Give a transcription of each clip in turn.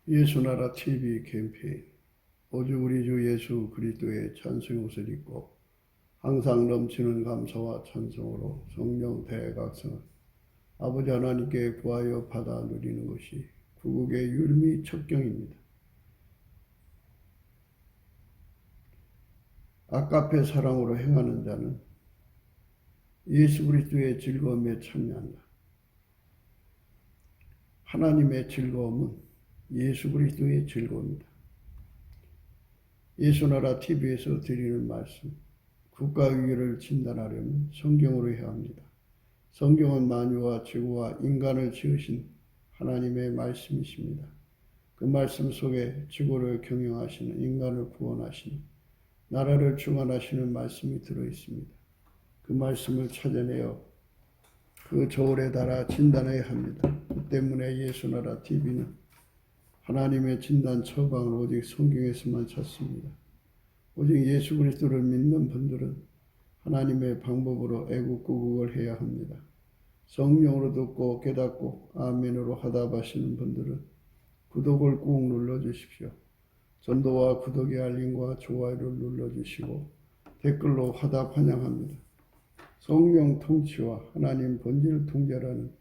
예수나라 TV 캠페인. 오직 우리 주 예수 그리스도의 찬송의 옷을 입고 항상 넘치는 감사와 찬송으로 성령 대각성을 아버지 하나님께 구하여 받아 누리는 것이 구국의 율미 첩경입니다. 아까페 사랑으로 행하는 자는 예수 그리스도의 즐거움에 참여한다. 하나님의 즐거움은 예수 그리스도의 즐거움이다. 예수나라 TV에서 드리는 말씀, 국가 위기를 진단하려면 성경으로 해야 합니다. 성경은 만유와 지구와 인간을 지으신 하나님의 말씀이십니다. 그 말씀 속에 지구를 경영하시는, 인간을 구원하시는, 나라를 주관하시는 말씀이 들어있습니다. 그 말씀을 찾아내어 그 저울에 달아 진단해야 합니다. 그 때문에 예수나라 TV는 하나님의 진단 처방을 오직 성경에서만 찾습니다. 오직 예수 그리스도를 믿는 분들은 하나님의 방법으로 애국구국을 해야 합니다. 성령으로 듣고 깨닫고 아멘으로 화답하시는 분들은 구독을 꾹 눌러주십시오. 전도와 구독의 알림과 좋아요를 눌러주시고 댓글로 화답 환영합니다. 성령 통치와 하나님 본질 통제라는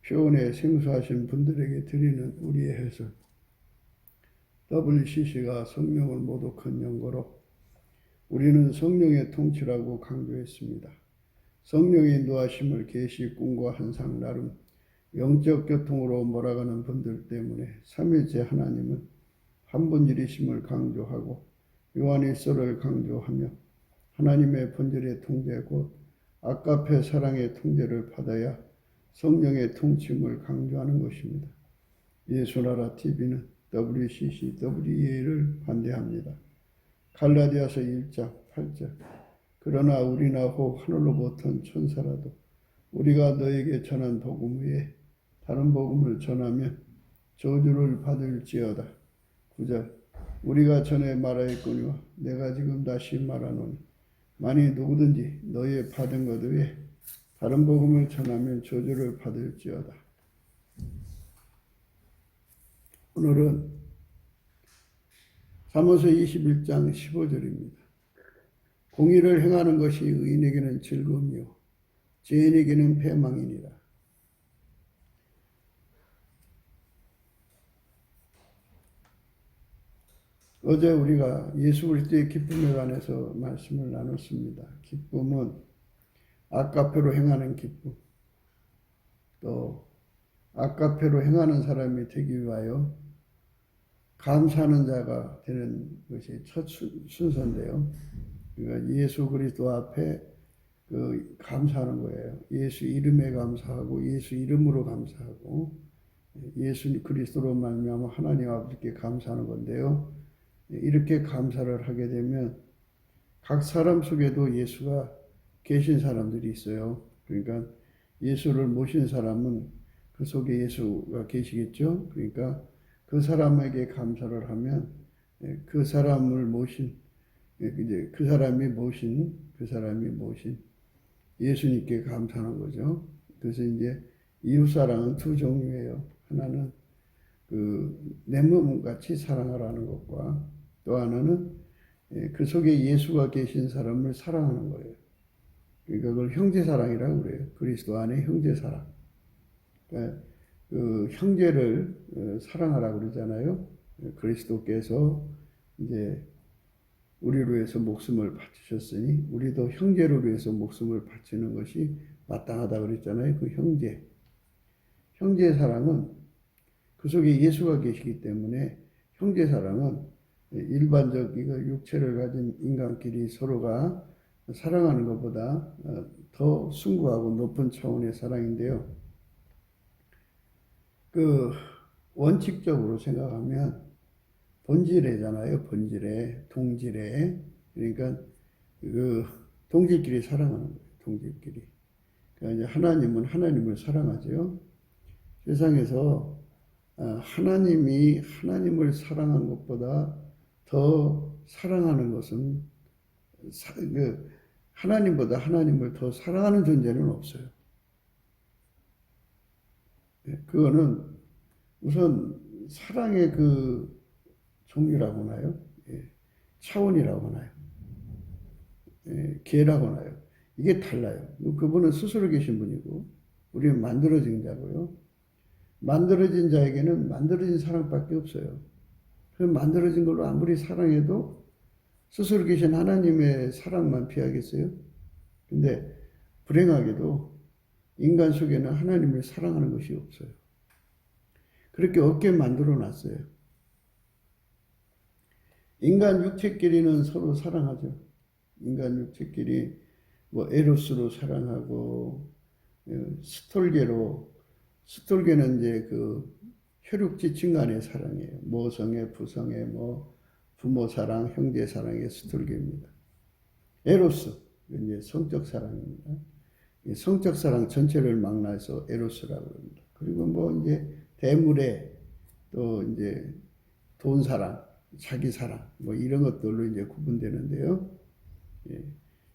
표현에 생소하신 분들에게 드리는 우리의 해설. WCC가 성령을 모독한 연고로 우리는 성령의 통치라고 강조했습니다. 성령의 인도하심을 계시, 꿈과 환상, 나름 영적 교통으로 몰아가는 분들 때문에 삼위일체 하나님은 한 분일이심을 강조하고 요한일서를 강조하며 하나님의 본질의 통제 곧 아까페 사랑의 통제를 받아야 성령의 통치임을 강조하는 것입니다. 예수나라 TV는 WCC, WEA를 반대합니다. 갈라디아서 1장 8절. 그러나 우리나 혹 하늘로부터 천사라도 우리가 너에게 전한 복음 외에 다른 복음을 전하면 저주를 받을지어다. 9절. 우리가 전에 말하였거니와 내가 지금 다시 말하노니 만일 누구든지 너의 받은 것 외에 다른 복음을 전하면 저주를 받을지어다. 오늘은 사무서 21장 15절입니다. 공의를 행하는 것이 의인에게는 즐거움이요 죄인에게는 패망이니라. 어제 우리가 예수 그리스도의 기쁨에 관해서 말씀을 나눴습니다. 기쁨은 아까페로 행하는 기쁨, 또 아까페로 행하는 사람이 되기 위하여 감사하는 자가 되는 것이 첫 순서인데요. 그러니까 예수 그리스도 앞에 감사하는 거예요. 예수 이름에 감사하고 예수 이름으로 감사하고 예수 그리스도로 말미암아 하나님 아버지께 감사하는 건데요. 이렇게 감사를 하게 되면 각 사람 속에도 예수가 계신 사람들이 있어요. 그러니까 예수를 모신 사람은 그 속에 예수가 계시겠죠. 그러니까 그 사람에게 감사를 하면 그 사람을 모신 이제 그 사람이 모신 예수님께 감사하는 거죠. 그래서 이제 이웃사랑은 두 종류예요. 하나는 내 몸같이 사랑하라는 것과 또 하나는 그 속에 예수가 계신 사람을 사랑하는 거예요. 그러니까 그걸 형제사랑이라고 그래요. 그리스도 안에 형제사랑. 그러니까 그 형제를 사랑하라고 그러잖아요. 그리스도께서 이제 우리로 위해서 목숨을 바치셨으니 우리도 형제를 위해서 목숨을 바치는 것이 마땅하다 그랬잖아요. 그 형제 사랑은 그 속에 예수가 계시기 때문에 형제 사랑은 일반적 육체를 가진 인간끼리 서로가 사랑하는 것보다 더 숭고하고 높은 차원의 사랑인데요. 원칙적으로 생각하면 본질애잖아요. 본질애, 동질애. 그러니까 동질끼리 사랑하는 거예요. 동질끼리. 그러니까 이제 하나님은 하나님을 사랑하죠. 세상에서 하나님이 하나님을 사랑한 것보다 더 사랑하는 것은 하나님보다 하나님을 더 사랑하는 존재는 없어요. 그거는 우선 사랑의 그 종류라고 하나요? 예, 차원이라고 하나요? 예, 계라고 하나요? 이게 달라요. 그분은 스스로 계신 분이고 우리는 만들어진 자고요. 만들어진 자에게는 만들어진 사랑밖에 없어요. 그럼 만들어진 걸로 아무리 사랑해도 스스로 계신 하나님의 사랑만 피하겠어요? 근데 불행하게도 인간 속에는 하나님을 사랑하는 것이 없어요. 그렇게 없게 만들어 놨어요. 인간 육체끼리는 서로 사랑하죠. 인간 육체끼리 뭐 에로스로 사랑하고 스톨게는 이제 그 혈육지친 간의 사랑이에요. 모성애, 부성애, 뭐 부모 사랑, 형제 사랑의 스톨게입니다. 에로스 이제 성적 사랑입니다. 성적 사랑 전체를 망라해서 에로스라고 합니다. 그리고 뭐 이제 대물에 또 이제 돈 사랑, 자기 사랑 뭐 이런 것들로 이제 구분되는데요. 예.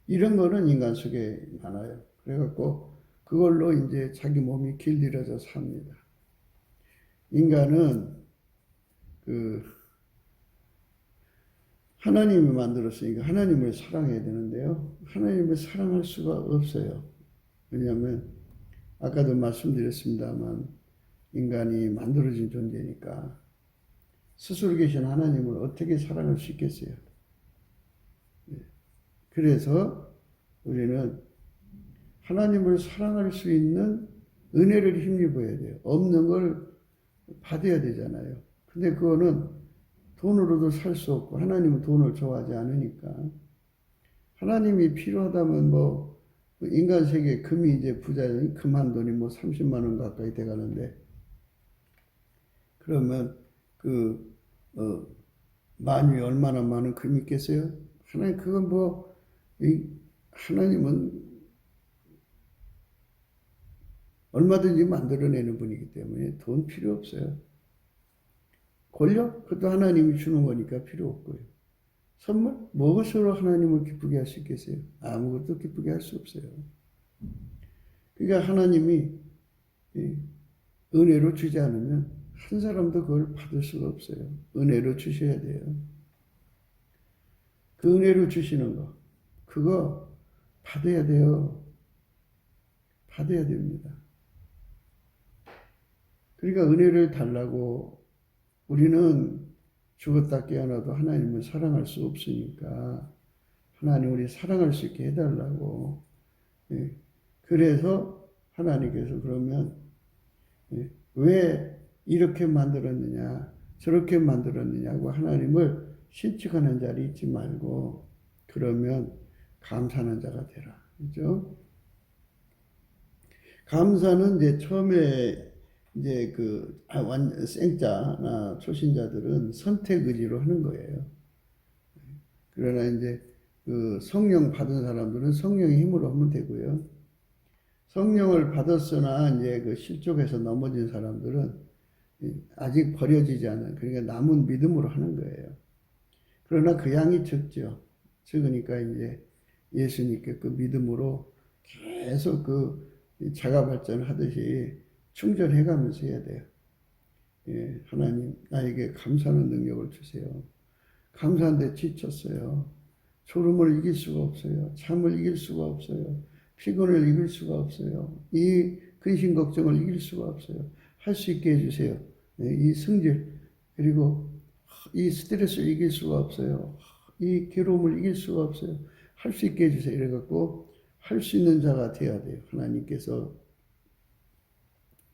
이런 거는 인간 속에 많아요. 그래갖고 그걸로 이제 자기 몸이 길들여져 삽니다. 인간은 그 하나님이 만들었으니까 하나님을 사랑해야 되는데요. 하나님을 사랑할 수가 없어요. 왜냐하면 아까도 말씀드렸습니다만 인간이 만들어진 존재니까 스스로 계신 하나님을 어떻게 사랑할 수 있겠어요? 그래서 우리는 하나님을 사랑할 수 있는 은혜를 힘입어야 돼요. 없는 걸 받아야 되잖아요. 근데 그거는 돈으로도 살 수 없고 하나님은 돈을 좋아하지 않으니까 하나님이 필요하다면 뭐 인간 세계 금이 이제 부자인 금 한 돈이 뭐 30만 원 가까이 돼 가는데 그러면 만유에 얼마나 많은 금이 있겠어요? 하나님 그건 뭐 하나님은 얼마든지 만들어내는 분이기 때문에 돈 필요 없어요. 권력? 그것도 하나님이 주는 거니까 필요 없고요. 선물? 무엇으로 하나님을 기쁘게 할 수 있겠어요? 아무것도 기쁘게 할 수 없어요. 그러니까 하나님이 은혜로 주지 않으면 한 사람도 그걸 받을 수가 없어요. 은혜로 주셔야 돼요. 그 은혜로 주시는 거, 그거 받아야 돼요. 받아야 됩니다. 그러니까 은혜를 달라고 우리는 죽었다 깨어나도 하나님을 사랑할 수 없으니까 하나님 우리 사랑할 수 있게 해달라고. 그래서 하나님께서 그러면 왜 이렇게 만들었느냐 저렇게 만들었느냐고 하나님을 신축하는 자리 있지 말고 그러면 감사하는 자가 되라. 그죠? 감사는 이제 처음에 이제 생자나 초신자들은 선택 의지로 하는 거예요. 그러나 이제 그 성령 받은 사람들은 성령의 힘으로 하면 되고요. 성령을 받았으나 이제 그 실족해서 넘어진 사람들은 아직 버려지지 않은, 그러니까 남은 믿음으로 하는 거예요. 그러나 그 양이 적죠. 적으니까 이제 예수님께 그 믿음으로 계속 그 자가 발전하듯이 충전해가면서 해야 돼요. 하나님 나에게 감사하는 능력을 주세요. 감사한데 지쳤어요. 졸음을 이길 수가 없어요. 잠을 이길 수가 없어요. 피곤을 이길 수가 없어요. 이 근심 걱정을 이길 수가 없어요. 할 수 있게 해주세요. 이 승질 그리고 이 스트레스를 이길 수가 없어요. 이 괴로움을 이길 수가 없어요. 할 수 있게 해주세요. 이래갖고 할 수 있는 자가 돼야 돼요. 하나님께서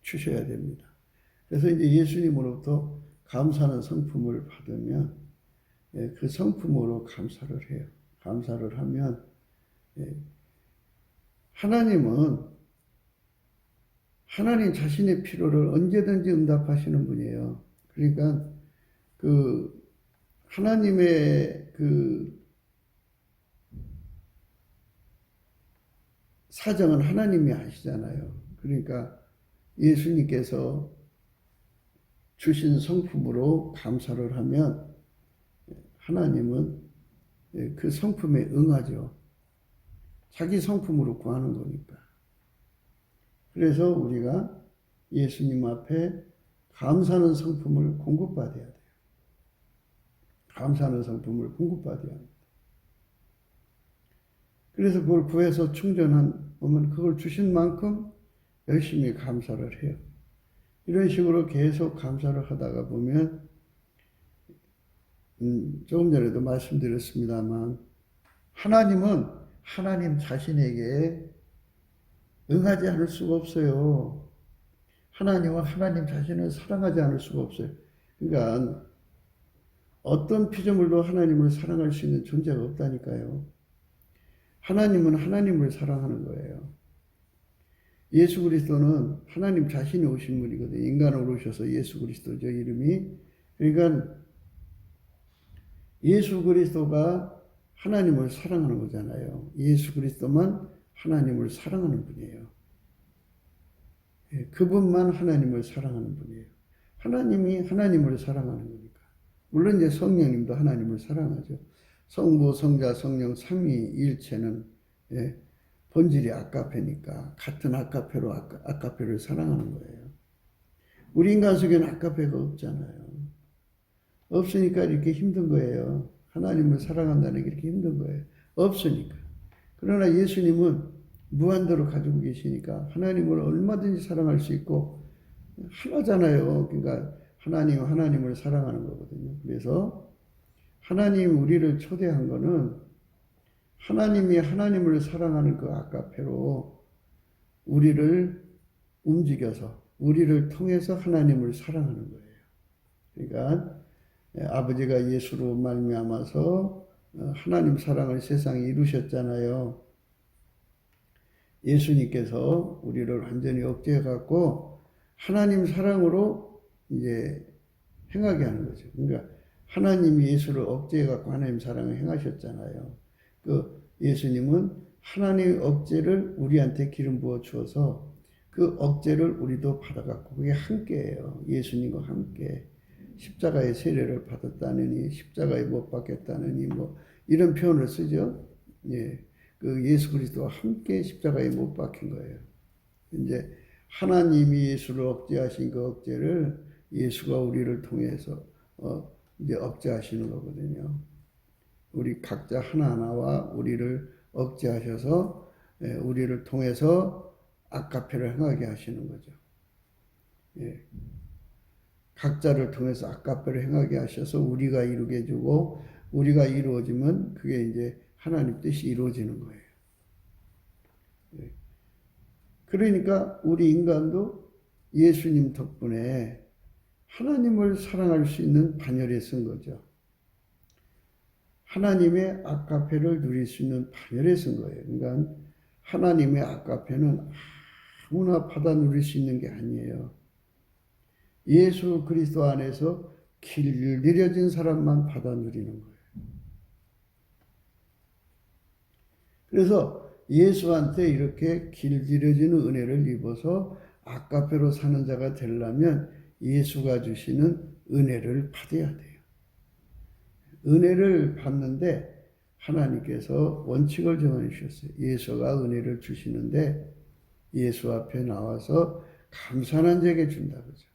주셔야 됩니다. 그래서 이제 예수님으로부터 감사하는 성품을 받으면 그 성품으로 감사를 해요. 감사를 하면 하나님은 하나님 자신의 필요를 언제든지 응답하시는 분이에요. 그러니까 그 하나님의 그 사정은 하나님이 아시잖아요. 그러니까 예수님께서 주신 성품으로 감사를 하면 하나님은 그 성품에 응하죠. 자기 성품으로 구하는 거니까. 그래서 우리가 예수님 앞에 감사하는 성품을 공급받아야 돼요. 감사하는 성품을 공급받아야 합니다. 그래서 그걸 구해서 충전하면 그걸 주신 만큼 열심히 감사를 해요. 이런 식으로 계속 감사를 하다가 보면 조금 전에도 말씀드렸습니다만 하나님은 하나님 자신에게 응하지 않을 수가 없어요. 하나님은 하나님 자신을 사랑하지 않을 수가 없어요. 그러니까 어떤 피조물도 하나님을 사랑할 수 있는 존재가 없다니까요. 하나님은 하나님을 사랑하는 거예요. 예수 그리스도는 하나님 자신이 오신 분이거든요. 인간으로 오셔서 예수 그리스도죠, 이름이. 그러니까 예수 그리스도가 하나님을 사랑하는 거잖아요. 예수 그리스도만 하나님을 사랑하는 분이에요. 그분만 하나님을 사랑하는 분이에요. 하나님이 하나님을 사랑하는 거니까. 물론 이제 성령님도 하나님을 사랑하죠. 성부, 성자, 성령 삼위일체는 본질이 아까페니까 같은 아까페로 아까페를 사랑하는 거예요. 우리 인간 속에는 아까페가 없잖아요. 없으니까 이렇게 힘든 거예요. 하나님을 사랑한다는 게 이렇게 힘든 거예요. 없으니까. 그러나 예수님은 무한대로 가지고 계시니까 하나님을 얼마든지 사랑할 수 있고 하나잖아요. 그러니까 하나님을 사랑하는 거거든요. 그래서 하나님 우리를 초대한 거는 하나님이 하나님을 사랑하는 그 아까페로 우리를 움직여서 우리를 통해서 하나님을 사랑하는 거예요. 그러니까 아버지가 예수로 말미암아서 하나님 사랑을 세상에 이루셨잖아요. 예수님께서 우리를 완전히 억제해 갖고 하나님 사랑으로 이제 행하게 하는 거죠. 그러니까 하나님이 예수를 억제해 갖고 하나님 사랑을 행하셨잖아요. 그 예수님은 하나님의 억제를 우리한테 기름 부어 주어서 그 억제를 우리도 받아 갖고 그게 함께예요. 예수님과 함께 십자가의 세례를 받았다느니 십자가에 못 박혔다느니 뭐 이런 표현을 쓰죠. 예. 그 예수 그리스도와 함께 십자가에 못 박힌 거예요. 이제 하나님이 예수를 억제하신 그 억제를 예수가 우리를 통해서 이제 억제하시는 거거든요. 우리 각자 하나하나와 우리를 억제하셔서 우리를 통해서 아까페를 행하게 하시는 거죠. 예. 각자를 통해서 아까페를 행하게 하셔서 우리가 이루게 해주고 우리가 이루어지면 그게 이제 하나님 뜻이 이루어지는 거예요. 예. 그러니까 우리 인간도 예수님 덕분에 하나님을 사랑할 수 있는 반열에 쓴 거죠. 하나님의 아까페를 누릴 수 있는 반열에 쓴 거예요. 그러니까 하나님의 아까페는 아무나 받아 누릴 수 있는 게 아니에요. 예수 그리스도 안에서 길들여진 사람만 받아 누리는 거예요. 그래서 예수한테 이렇게 길들여지는 은혜를 입어서 아까페로 사는 자가 되려면 예수가 주시는 은혜를 받아야 돼요. 은혜를 받는데 하나님께서 원칙을 정해 주셨어요. 예수가 은혜를 주시는데 예수 앞에 나와서 감사한 자에게 준다 그러죠.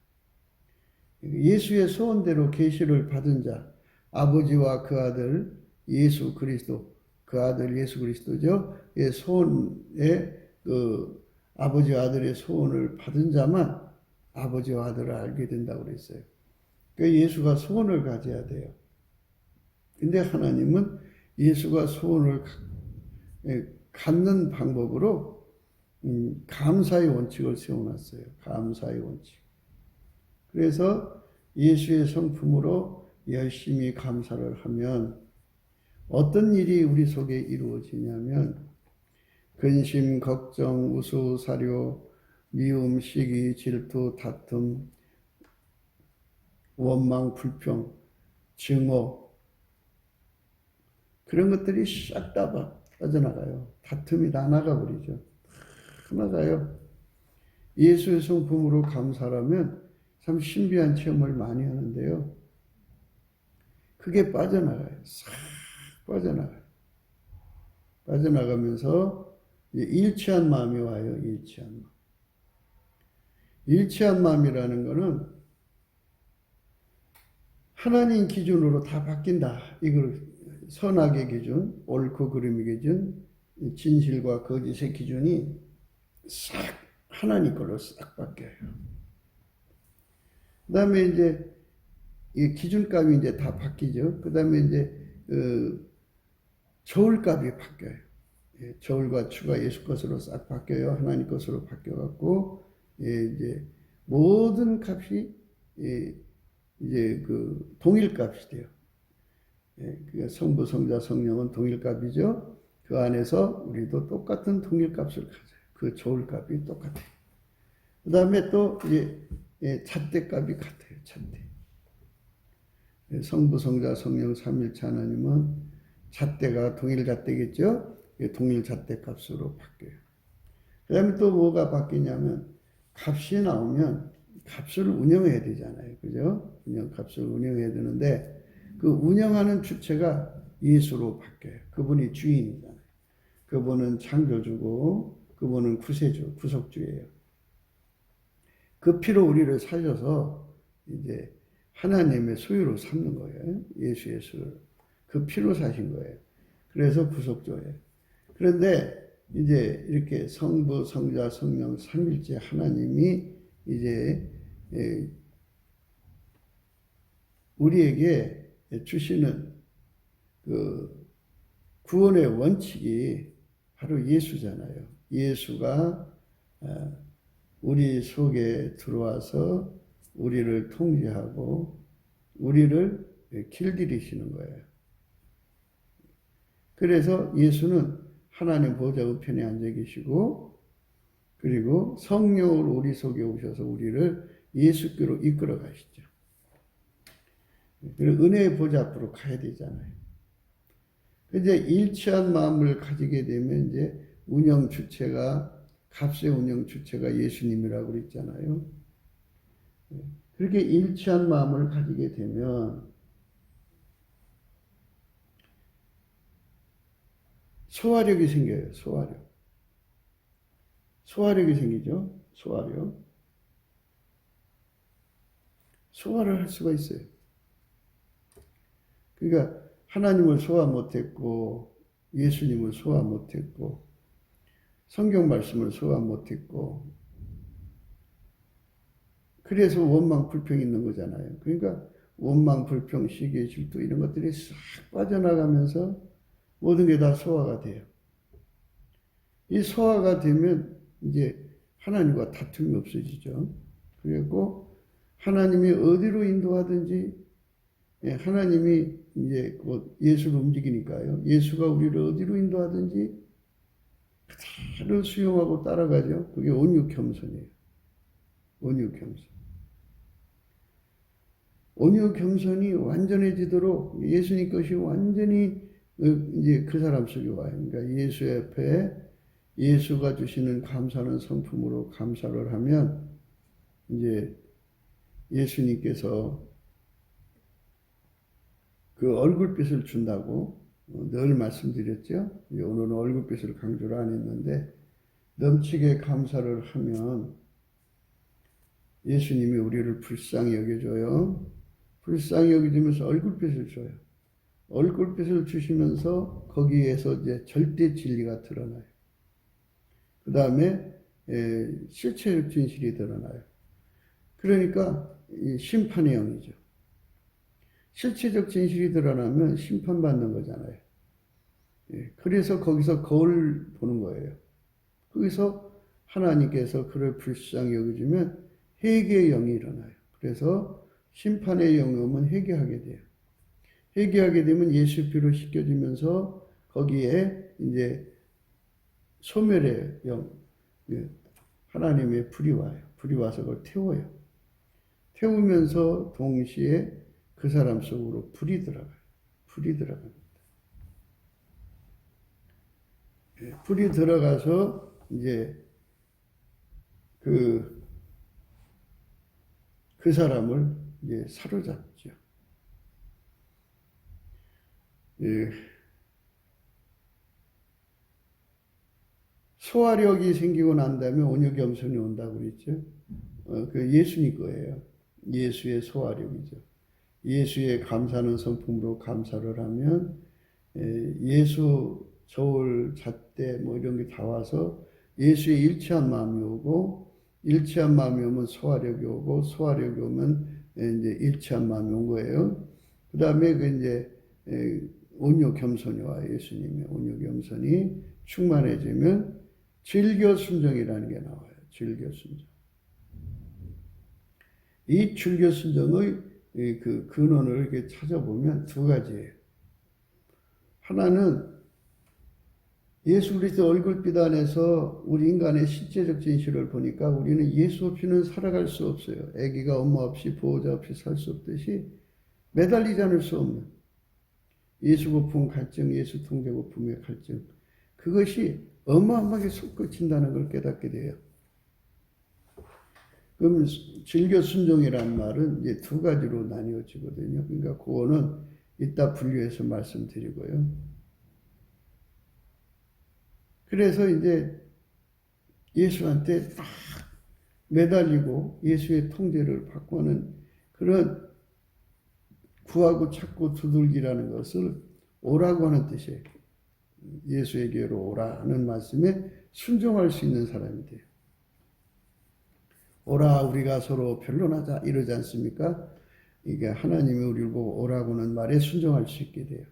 예수의 소원대로 계시를 받은 자, 아버지와 그 아들 예수 그리스도, 그 아들 예수 그리스도죠. 예, 소원의 그 아버지와 아들의 소원을 받은 자만 아버지와 아들을 알게 된다고 그랬어요. 그 예수가 소원을 가져야 돼요. 근데 하나님은 예수가 소원을 갖는 방법으로 감사의 원칙을 세워놨어요. 감사의 원칙. 그래서 예수의 성품으로 열심히 감사를 하면 어떤 일이 우리 속에 이루어지냐면 근심, 걱정, 우수, 사료, 미움, 시기, 질투, 다툼, 원망, 불평, 증오 그런 것들이 싹 다 빠져나가요. 다툼이 다 나가버리죠. 다 나가요. 예수의 성품으로 감사하면 참 신비한 체험을 많이 하는데요. 그게 빠져나가요. 싹 빠져나가요. 빠져나가면서 일치한 마음이 와요. 일치한 마음. 일치한 마음이라는 거는 하나님 기준으로 다 바뀐다. 이걸 선악의 기준, 옳고 그름의 기준, 진실과 거짓의 기준이 싹 하나님 걸로 싹 바뀌어요. 그 다음에 이제 이 기준값이 이제 다 바뀌죠. 그 다음에 이제 저울값이 바뀌어요. 저울과 추가 예수 것으로 싹 바뀌어요. 하나님 것으로 바뀌어갖고 이제 모든 값이 이제 그 동일값이 돼요. 그러니까 성부, 성자, 성령은 동일값이죠. 그 안에서 우리도 똑같은 동일값을 가져요. 그 저울값이 똑같아요. 그 다음에 또 이제 잣대값이 같아요. 잣대. 성부, 성자, 성령 삼일체 하나님은 잣대가 동일 잣대겠죠. 동일 잣대 값으로 바뀌어요. 그 다음에 또 뭐가 바뀌냐면 값이 나오면 값을 운영해야 되잖아요. 그죠? 값을 운영해야 되는데 그 운영하는 주체가 예수로 바뀌어요. 그분이 주인이잖아요. 그분은 창조주고 그분은 구세주, 구속주예요. 그 피로 우리를 살려서 이제 하나님의 소유로 삼는 거예요. 예수의 소유. 그 피로 사신 거예요. 그래서 구속주예요. 그런데 이제 이렇게 성부, 성자, 성령 삼일째 하나님이 이제 우리에게 주시는 그 구원의 원칙이 바로 예수잖아요. 예수가 우리 속에 들어와서 우리를 통제하고 우리를 길들이시는 거예요. 그래서 예수는 하나님 보좌 우편에 앉아 계시고 그리고 성령으로 우리 속에 오셔서 우리를 예수께로 이끌어 가시죠. 그리고 은혜의 보좌 앞으로 가야 되잖아요. 이제 일치한 마음을 가지게 되면 이제 운영 주체가 값의 운영 주체가 예수님이라고 그랬잖아요. 그렇게 일치한 마음을 가지게 되면 소화력이 생겨요. 소화력. 소화력이 생기죠. 소화력. 소화를 할 수가 있어요. 그러니까 하나님을 소화 못했고 예수님을 소화 못했고 성경 말씀을 소화 못했고 그래서 원망 불평이 있는 거잖아요. 그러니까 원망 불평 시기 질투 이런 것들이 싹 빠져나가면서 모든 게 다 소화가 돼요. 이 소화가 되면 이제 하나님과 다툼이 없어지죠. 그리고 하나님이 어디로 인도하든지 하나님이 이제 예수를 움직이니까요. 예수가 우리를 어디로 인도하든지 그대로 수용하고 따라가죠. 그게 온유겸손이에요. 온유겸손. 온유겸손이 완전해지도록 예수님 것이 완전히 이제 그 사람 속에 와요. 그러니까 예수 옆에 예수가 주시는 감사하는 성품으로 감사를 하면 이제 예수님께서 그 얼굴빛을 준다고 늘 말씀드렸죠. 오늘은 얼굴빛을 강조를 안 했는데 넘치게 감사를 하면 예수님이 우리를 불쌍히 여겨줘요. 불쌍히 여겨주면서 얼굴빛을 줘요. 얼굴빛을 주시면서 거기에서 이제 절대 진리가 드러나요. 그 다음에 실체적 진실이 드러나요. 그러니까 심판의 영이죠. 실체적 진실이 드러나면 심판받는 거잖아요. 그래서 거기서 거울 보는 거예요. 거기서 하나님께서 그를 불쌍히 여겨주면 회개의 영이 일어나요. 그래서 심판의 영이 오면 회개하게 돼요. 회개하게 되면 예수 피로 씻겨지면서 거기에 이제 소멸의 영, 하나님의 불이 와요. 불이 와서 그걸 태워요. 태우면서 동시에 그 사람 속으로 불이 들어가요. 불이 들어갑니다. 불이 들어가서 이제 그 사람을 이제 사로잡죠. 소화력이 생기고 난 다음에 온유겸손이 온다고 그랬죠. 그 예수님 거예요. 예수의 소화력이죠. 예수의 감사하는 성품으로 감사를 하면 예수 저울 잣대 뭐 이런 게 다 와서 예수의 일치한 마음이 오고 일치한 마음이 오면 소화력이 오고 소화력이 오면 이제 일치한 마음이 온 거예요. 그 다음에 그 이제 온유 겸손이 와요. 예수님의 온유 겸손이 충만해지면 즐겨 순종이라는 게 나와요. 즐겨 순종. 이 즐겨 순종의 그 근원을 이렇게 찾아보면 두 가지예요. 하나는 예수 그리스도 얼굴빛 안에서 우리 인간의 실제적 진실을 보니까 우리는 예수 없이는 살아갈 수 없어요. 아기가 엄마 없이 보호자 없이 살 수 없듯이 매달리지 않을 수 없는 예수 고품 갈증, 예수 통제 고품의 갈증, 그것이 어마어마하게 솟구친다는 걸 깨닫게 돼요. 그럼 즐겨 순종이라는 말은 이제 두 가지로 나뉘어지거든요. 그러니까 그거는 이따 분류해서 말씀드리고요. 그래서 이제 예수한테 딱 매달리고 예수의 통제를 받고 하는 그런 구하고 찾고 두들기라는 것을 오라고 하는 뜻이에요. 예수에게로 오라 하는 말씀에 순종할 수 있는 사람이 돼요. 오라 우리가 서로 변론하자 이러지 않습니까? 이게 하나님이 우리를 보고 오라고는 말에 순종할 수 있게 돼요.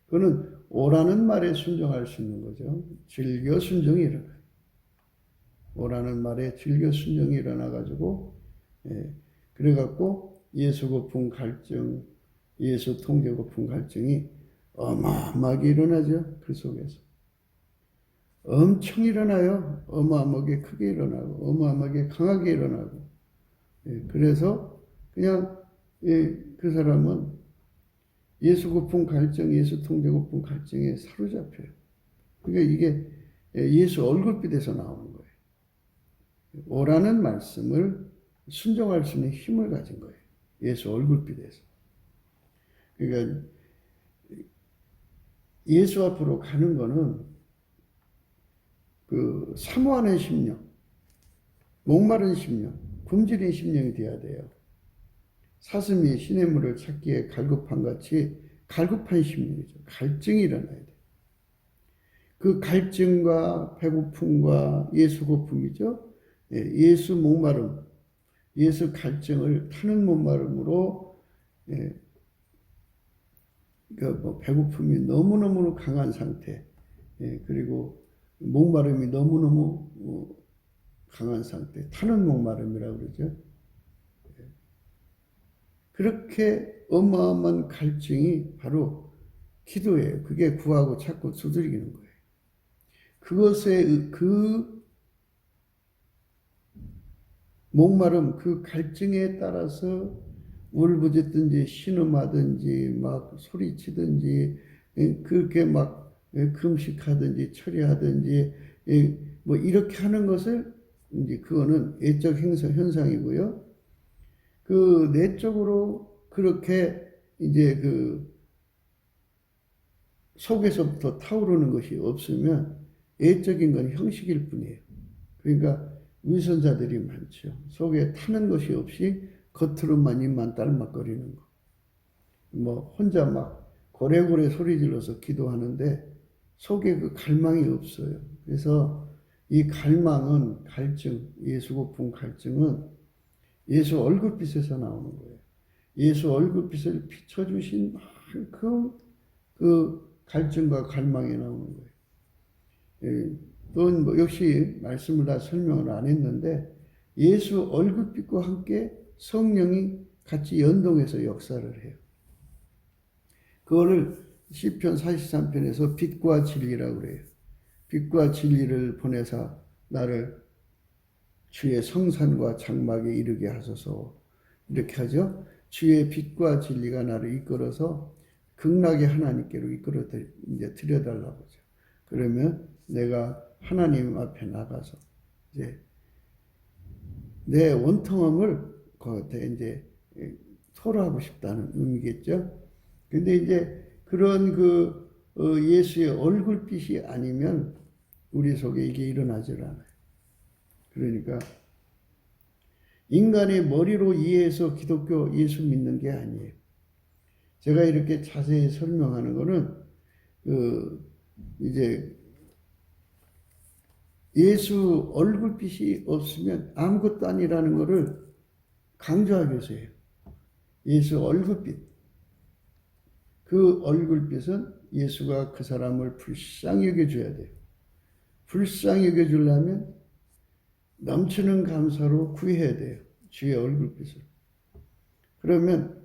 그거는 오라는 말에 순종할 수 있는 거죠. 즐겨 순종이 일어나요. 오라는 말에 즐겨 순종이 일어나가지고 그래갖고 예수 고품 갈증, 예수 통제 고품 갈증이 어마어마하게 일어나죠. 그 속에서. 엄청 일어나요. 어마어마하게 크게 일어나고 어마어마하게 강하게 일어나고 그래서 그냥 그 사람은 예수 고품 갈증, 예수 통제 고품 갈증에 사로잡혀요. 그러니까 이게 예수 얼굴빛에서 나오는 거예요. 오라는 말씀을 순종할 수 있는 힘을 가진 거예요. 예수 얼굴빛에서. 그러니까 예수 앞으로 가는 거는 그 사모하는 심령, 목마른 심령, 굶주린 심령이 돼야 돼요. 사슴이 시냇물을 찾기에 갈급한 같이 갈급한 심령이죠. 갈증이 일어나야 돼요. 그 갈증과 배고픔과 예수 고품이죠. 예수 목마름, 예수 갈증을 타는 목마름으로 그 배고픔이 너무너무 강한 상태, 그리고 목마름이 너무너무 강한 상태, 타는 목마름이라고 그러죠. 그렇게 어마어마한 갈증이 바로 기도예요. 그게 구하고 찾고 두들기는 거예요. 그것의 그 목마름, 그 갈증에 따라서 울부짖든지 신음하든지 막 소리치든지 그렇게 막 금식하든지 철회하든지 뭐 이렇게 하는 것을 이제 그거는 예적 현상이고요. 그 내적으로 그렇게 이제 그 속에서부터 타오르는 것이 없으면 예적인 건 형식일 뿐이에요. 그러니까 위선자들이 많죠. 속에 타는 것이 없이 겉으로만 입만 딸막거리는 거. 뭐 혼자 막 고래고래 소리 질러서 기도하는데 속에 그 갈망이 없어요. 그래서 이 갈망은 갈증, 예수 고품 갈증은 예수 얼굴빛에서 나오는 거예요. 예수 얼굴빛을 비춰주신 만큼 그 갈증과 갈망이 나오는 거예요. 또는 뭐 역시 말씀을 다 설명을 안 했는데 예수 얼굴빛과 함께 성령이 같이 연동해서 역사를 해요. 그거를 시편 43편에서 빛과 진리라고 그래요. 빛과 진리를 보내사 나를 주의 성산과 장막에 이르게 하소서 이렇게 하죠. 주의 빛과 진리가 나를 이끌어서 극락의 하나님께로 이끌어 이제 들여달라고 하죠. 그러면 내가 하나님 앞에 나가서 이제 내 원통함을 그한테 이제 토로하고 싶다는 의미겠죠. 근데 이제 그런 그 예수의 얼굴빛이 아니면 우리 속에 이게 일어나질 않아요. 그러니까 인간의 머리로 이해해서 기독교 예수 믿는 게 아니에요. 제가 이렇게 자세히 설명하는 거는 이제 예수 얼굴빛이 없으면 아무것도 아니라는 것을 강조하기 위해서예요. 예수 얼굴빛. 그 얼굴빛은 예수가 그 사람을 불쌍히 여겨줘야 돼요. 불쌍히 여겨주려면 넘치는 감사로 구해야 돼요. 주의 얼굴빛을. 그러면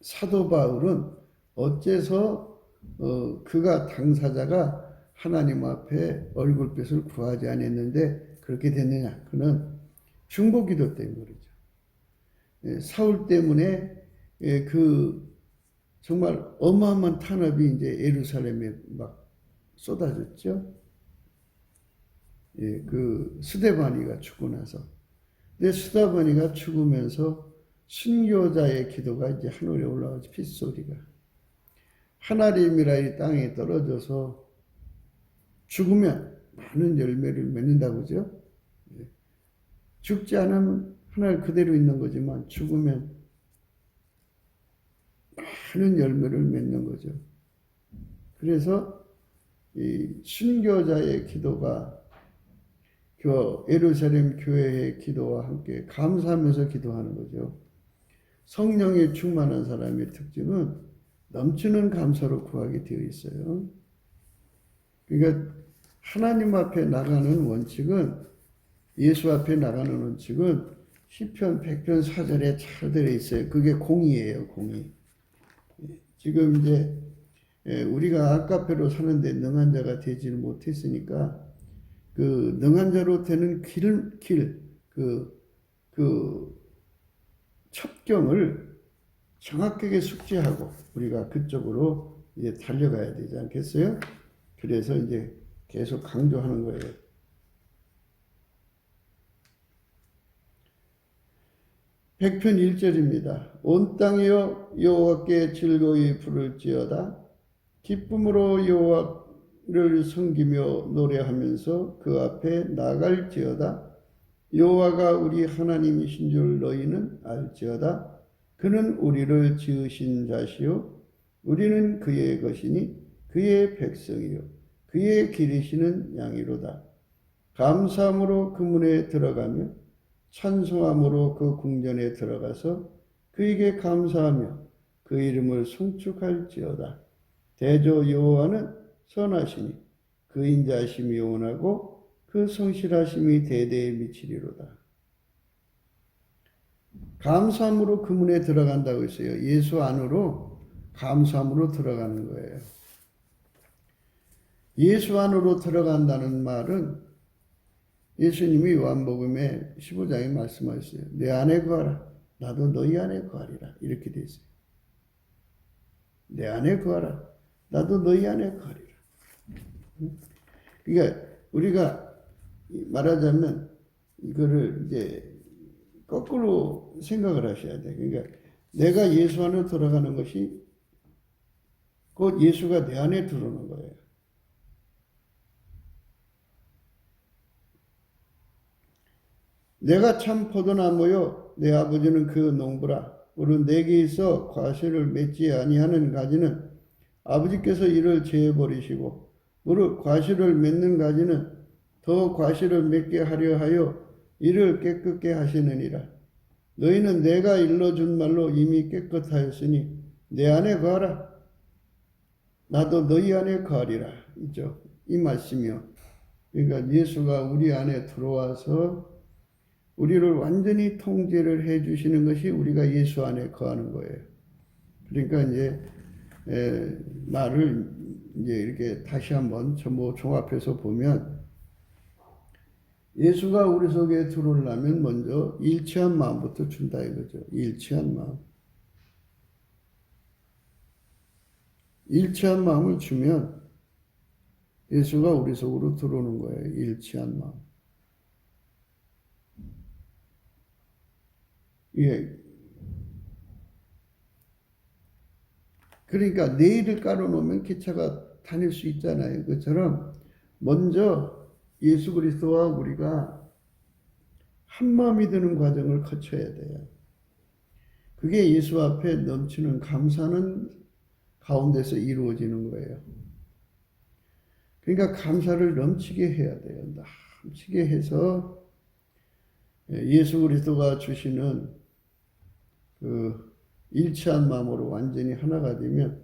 사도 바울은 어째서 그가 당사자가 하나님 앞에 얼굴빛을 구하지 않았는데 그렇게 됐느냐? 그는 중보기도 때문이죠. 사울 때문에 그 정말 어마어마한 탄압이 이제 예루살렘에 막 쏟아졌죠. 그 스데바니가 죽고 나서. 근데 스데바니가 죽으면서 순교자의 기도가 이제 하늘에 올라가죠. 핏소리가. 하나님이라 이 땅에 떨어져서 죽으면 많은 열매를 맺는다고 그죠? 죽지 않으면 하늘 그대로 있는 거지만 죽으면 많은 열매를 맺는 거죠. 그래서 이 순교자의 기도가 예루살렘 교회의 기도와 함께 감사하면서 기도하는 거죠. 성령에 충만한 사람의 특징은 넘치는 감사로 구하게 되어 있어요. 그러니까 하나님 앞에 나가는 원칙은, 예수 앞에 나가는 원칙은 시편 100편 4절에 잘 들어 있어요. 그게 공의예요, 공의. 지금 이제 우리가 아카페로 사는데 능한 자가 되지를 못했으니까 그 능한 자로 되는 그 첩경을 정확하게 숙지하고 우리가 그쪽으로 이제 달려가야 되지 않겠어요? 그래서 이제 계속 강조하는 거예요. 백편 1절입니다. 온 땅이여 여호와께 즐거이 부를지어다. 기쁨으로 여호와를 섬기며 노래하면서 그 앞에 나갈지어다. 여호와가 우리 하나님이신 줄 너희는 알지어다. 그는 우리를 지으신 자시요 우리는 그의 것이니 그의 백성이요 그의 기르시는 양이로다. 감사함으로 그 문에 들어가며 찬송함으로 그 궁전에 들어가서 그에게 감사하며 그 이름을 송축할지어다. 대저 여호와는 선하시니 그 인자하심이 영원하고 그 성실하심이 대대에 미치리로다. 감사함으로 그 문에 들어간다고 했어요. 예수 안으로 감사함으로 들어가는 거예요. 예수 안으로 들어간다는 말은 예수님이 요한복음에 15장에 말씀하셨어요. 내 안에 거하라. 나도 너희 안에 거하리라. 이렇게 돼 있어요. 내 안에 거하라. 나도 너희 안에 거하리라. 그러니까 우리가 말하자면 이거를 이제 거꾸로 생각을 하셔야 돼. 그러니까 내가 예수 안으로 들어가는 것이 곧 예수가 내 안에 들어오는 거예요. 내가 참 포도나무요 내 아버지는 그 농부라. 우리 내게 있어 과실을 맺지 아니하는 가지는 아버지께서 이를 제어버리시고 무릇 과실을 맺는 가지는 더 과실을 맺게 하려 하여 이를 깨끗게 하시느니라. 너희는 내가 일러준 말로 이미 깨끗하였으니 내 안에 거하라. 나도 너희 안에 거하리라. 있죠. 이 말씀이요. 그러니까 예수가 우리 안에 들어와서 우리를 완전히 통제를 해 주시는 것이 우리가 예수 안에 거하는 거예요. 그러니까 이제 말을 이제 이렇게 다시 한번 전부 종합해서 보면 예수가 우리 속에 들어오려면 먼저 일치한 마음부터 준다 이거죠. 일치한 마음. 일치한 마음을 주면 예수가 우리 속으로 들어오는 거예요. 일치한 마음. 예. 그러니까 내일을 깔아놓으면 기차가 다닐 수 있잖아요. 그처럼 먼저 예수 그리스도와 우리가 한마음이 되는 과정을 거쳐야 돼요. 그게 예수 앞에 넘치는 감사는 가운데서 이루어지는 거예요. 그러니까 감사를 넘치게 해야 돼요. 넘치게 해서 예수 그리스도가 주시는 그 일치한 마음으로 완전히 하나가 되면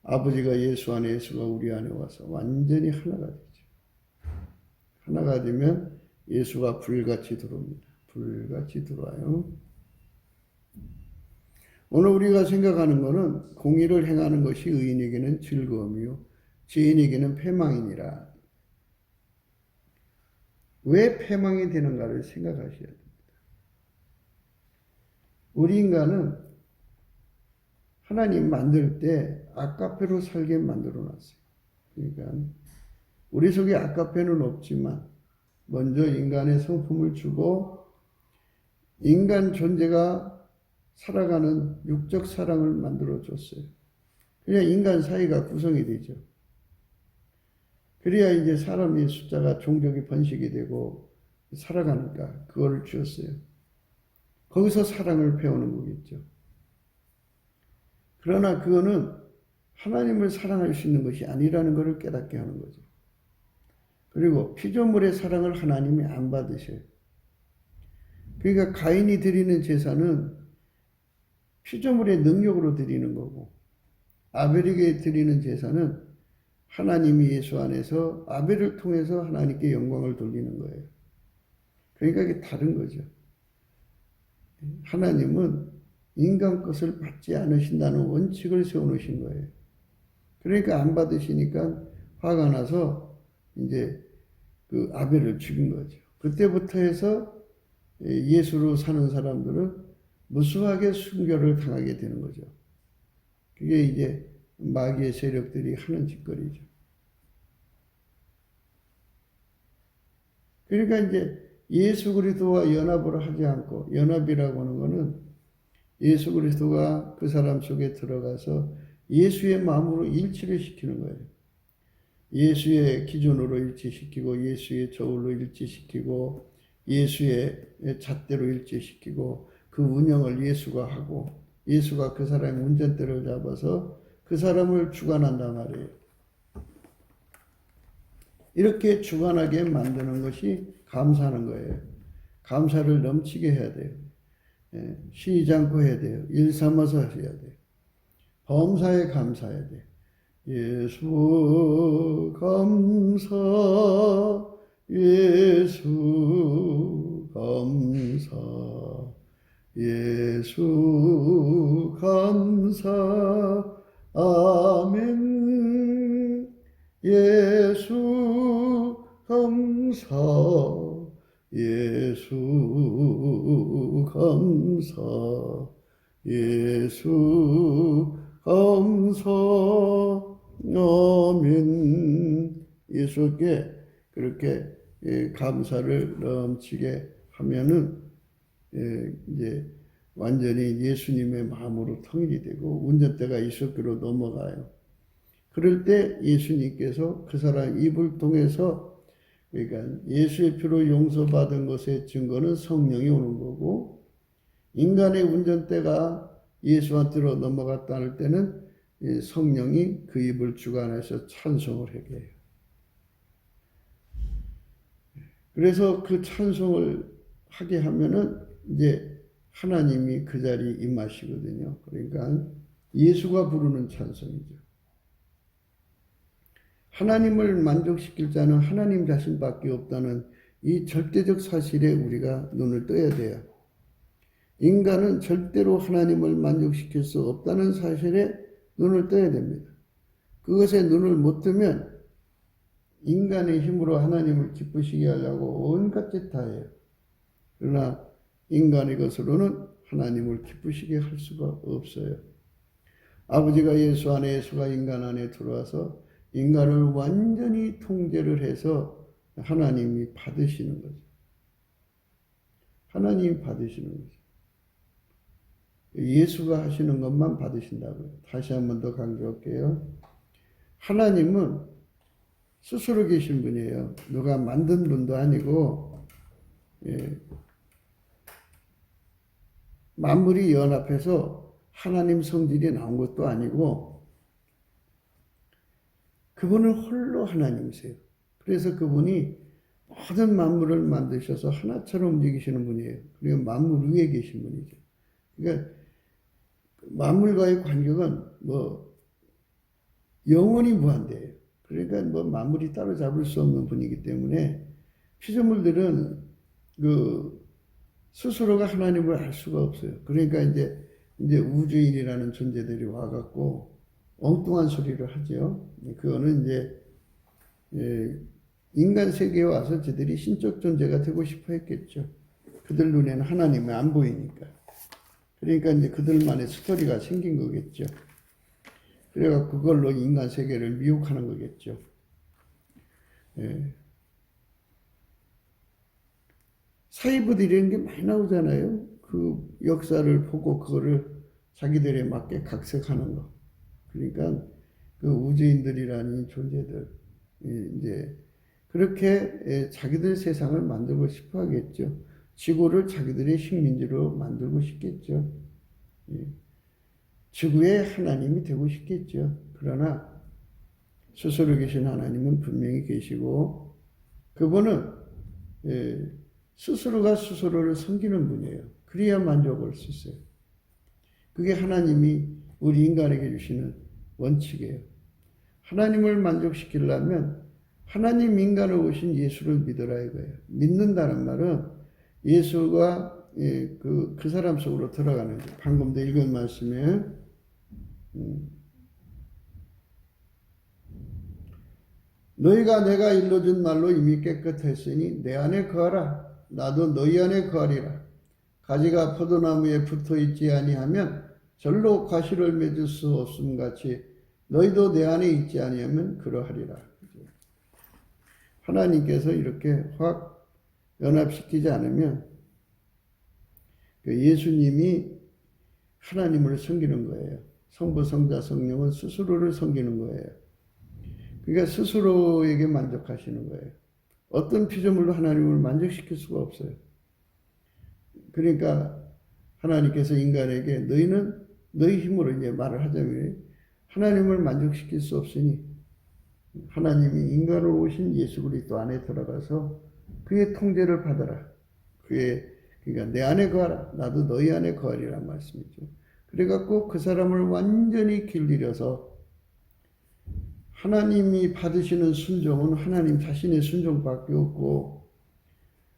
아버지가 예수 안에 예수가 우리 안에 와서 완전히 하나가 되죠. 하나가 되면 예수가 불같이 들어옵니다. 불같이 들어와요. 오늘 우리가 생각하는 것은 공의를 행하는 것이 의인에게는 즐거움이요 죄인에게는 패망이니라. 왜 패망이 되는가를 생각하셔야 됩니다. 우리 인간은 하나님 만들 때 아까페로 살게 만들어 놨어요. 그러니까 우리 속에 아까페는 없지만 먼저 인간의 성품을 주고 인간 존재가 살아가는 육적 사랑을 만들어 줬어요. 그래야 인간 사이가 구성이 되죠. 그래야 이제 사람의 숫자가 종족이 번식이 되고 살아가니까 그거를 주었어요. 거기서 사랑을 배우는 거겠죠. 그러나 그거는 하나님을 사랑할 수 있는 것이 아니라는 것을 깨닫게 하는 거죠. 그리고 피조물의 사랑을 하나님이 안 받으셔요. 그러니까 가인이 드리는 제사는 피조물의 능력으로 드리는 거고 아벨에게 드리는 제사는 하나님이 예수 안에서 아벨을 통해서 하나님께 영광을 돌리는 거예요. 그러니까 이게 다른 거죠. 하나님은 인간 것을 받지 않으신다는 원칙을 세워놓으신 거예요. 그러니까 안 받으시니까 화가 나서 이제 그 아벨을 죽인 거죠. 그때부터 해서 예수로 사는 사람들은 무수하게 순교를 당하게 되는 거죠. 그게 이제 마귀의 세력들이 하는 짓거리죠. 그러니까 이제 예수 그리스도와 연합을 하지 않고, 연합이라고 하는 것은 예수 그리스도가 그 사람 속에 들어가서 예수의 마음으로 일치를 시키는 거예요. 예수의 기준으로 일치시키고 예수의 저울로 일치시키고 예수의 잣대로 일치시키고 그 운영을 예수가 하고 예수가 그 사람의 운전대를 잡아서 그 사람을 주관한단 말이에요. 이렇게 주관하게 만드는 것이 감사하는 거예요. 감사를 넘치게 해야 돼요. 쉬지 않고 해야 돼요. 일 삼아서 해야 돼요. 범사에 감사해야 돼요. 예수 감사, 예수 감사, 예수 감사, 아멘. 예수 감사, 예수 감사, 예수 감사, 아멘. 예수께 그렇게 감사를 넘치게 하면은 이제 완전히 예수님의 마음으로 통일이 되고 운전대가 예수께로 넘어가요. 그럴 때 예수님께서 그 사람 입을 통해서 그러니까 예수의 피로 용서받은 것의 증거는 성령이 오는 거고 인간의 운전대가 예수한테로 넘어갔다 할 때는 성령이 그 입을 주관해서 찬송을 하게 해요. 그래서 그 찬송을 하게 하면은 이제 하나님이 그 자리에 임하시거든요. 그러니까 예수가 부르는 찬송이죠. 하나님을 만족시킬 자는 하나님 자신밖에 없다는 이 절대적 사실에 우리가 눈을 떠야 돼요. 인간은 절대로 하나님을 만족시킬 수 없다는 사실에 눈을 떠야 됩니다. 그것에 눈을 못 뜨면 인간의 힘으로 하나님을 기쁘시게 하려고 온갖 짓 다 해요. 그러나 인간의 것으로는 하나님을 기쁘시게 할 수가 없어요. 아버지가 예수 안에 예수가 인간 안에 들어와서 인간을 완전히 통제를 해서 하나님이 받으시는 거죠. 하나님이 받으시는 거죠. 예수가 하시는 것만 받으신다고요. 다시 한 번 더 강조할게요. 하나님은 스스로 계신 분이에요. 누가 만든 분도 아니고 만물이 연합해서 하나님 성질이 나온 것도 아니고 그분은 홀로 하나님이세요. 그래서 그분이 모든 만물을 만드셔서 하나처럼 움직이시는 분이에요. 그리고 만물 위에 계신 분이죠. 그러니까 만물과의 관계는 영원히 무한대예요. 그러니까 만물이 따로잡을 수 없는 분이기 때문에 피조물들은 스스로가 하나님을 알 수가 없어요. 그러니까 이제 우주인이라는 존재들이 와갖고 엉뚱한 소리를 하죠. 그거는 이제 인간 세계에 와서 저들이 신적 존재가 되고 싶어 했겠죠. 그들 눈에는 하나님이 안 보이니까. 그러니까 이제 그들만의 스토리가 생긴 거겠죠. 그래갖고 그걸로 인간 세계를 미혹하는 거겠죠. 사이버들이라는 게 많이 나오잖아요. 그 역사를 보고 그거를 자기들에 맞게 각색하는 거. 그러니까 그 우주인들이라는 존재들 이제 그렇게 자기들 세상을 만들고 싶어 하겠죠. 지구를 자기들의 식민지로 만들고 싶겠죠. 지구의 하나님이 되고 싶겠죠. 그러나 스스로 계신 하나님은 분명히 계시고 그분은 스스로가 스스로를 섬기는 분이에요. 그래야 만족할 수 있어요. 그게 하나님이 우리 인간에게 주시는 원칙이에요. 하나님을 만족시키려면 하나님 인간으로 오신 예수를 믿으라 이거예요. 믿는다는 말은 예수가 그 사람 속으로 들어가는 거예요. 방금도 읽은 말씀에 너희가 내가 일러준 말로 이미 깨끗했으니 내 안에 거하라. 나도 너희 안에 거하리라. 가지가 포도나무에 붙어 있지 아니하면 절로 과실을 맺을 수 없음 같이 너희도 내 안에 있지 아니하면 그러하리라. 하나님께서 이렇게 확 연합시키지 않으면 예수님이 하나님을 섬기는 거예요. 성부, 성자, 성령은 스스로를 섬기는 거예요. 그러니까 스스로에게 만족하시는 거예요. 어떤 피조물로 하나님을 만족시킬 수가 없어요. 그러니까 하나님께서 인간에게 너희는 너희 힘으로 이제 말을 하자면 하나님을 만족시킬 수 없으니 하나님이 인간으로 오신 예수 그리스도 안에 들어가서 그의 통제를 받아라. 그러니까 내 안에 거하라. 나도 너희 안에 거하리란 말씀이죠. 그래갖고 그 사람을 완전히 길들여서 하나님이 받으시는 순종은 하나님 자신의 순종밖에 없고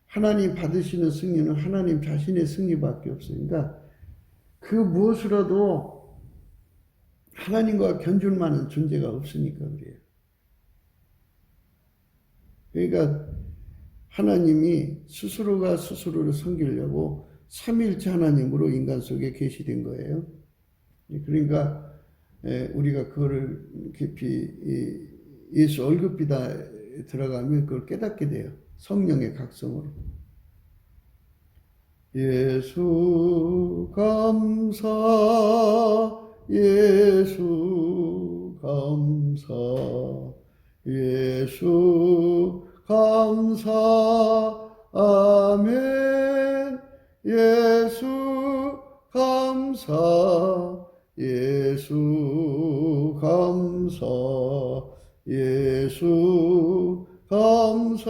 하나님 받으시는 승리는 하나님 자신의 승리밖에 없으니까 그 무엇으로도 하나님과 견줄 만한 존재가 없으니까 그래요. 그러니까 하나님이 스스로가 스스로를 섬기려고 삼위일체 하나님으로 인간 속에 계시된 거예요. 그러니까 우리가 그거를 깊이 예수 얼굴비다 들어가면 그걸 깨닫게 돼요. 성령의 각성으로. 예수 감사, 예수 감사, 예수 감사, 아멘. 예수 감사, 예수 감사, 예수 감사,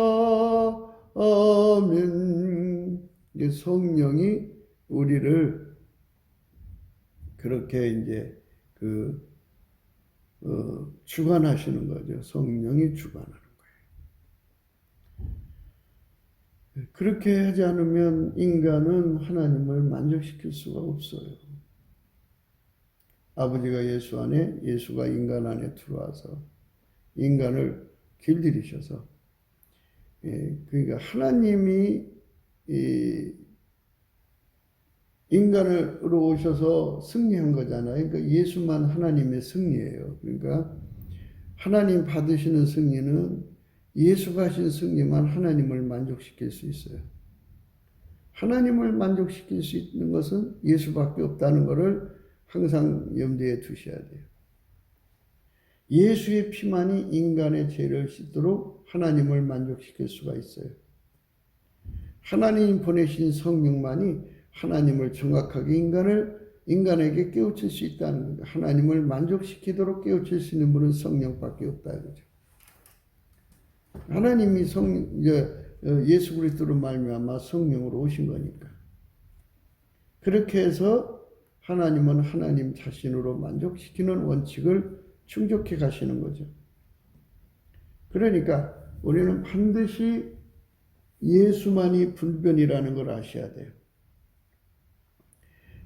아멘. 성령이 우리를 그렇게 이제 주관하시는 거죠. 성령이 주관하는 거예요. 그렇게 하지 않으면 인간은 하나님을 만족시킬 수가 없어요. 아버지가 예수 안에, 예수가 인간 안에 들어와서 인간을 길들이셔서, 그러니까 하나님이 인간으로 오셔서 승리한 거잖아요. 그러니까 예수만 하나님의 승리예요. 그러니까 하나님 받으시는 승리는 예수가 하신 승리만 하나님을 만족시킬 수 있어요. 하나님을 만족시킬 수 있는 것은 예수밖에 없다는 것을 항상 염두에 두셔야 돼요. 예수의 피만이 인간의 죄를 씻도록 하나님을 만족시킬 수가 있어요. 하나님 보내신 성령만이 하나님을 정확하게 인간에게 깨우칠 수 있다는 거죠. 하나님을 만족시키도록 깨우칠 수 있는 분은 성령밖에 없다 이거죠. 하나님이 예수 그리스도로 말미암아 성령으로 오신 거니까. 그렇게 해서 하나님은 하나님 자신으로 만족시키는 원칙을 충족해 가시는 거죠. 그러니까 우리는 반드시 예수만이 불변이라는 걸 아셔야 돼요.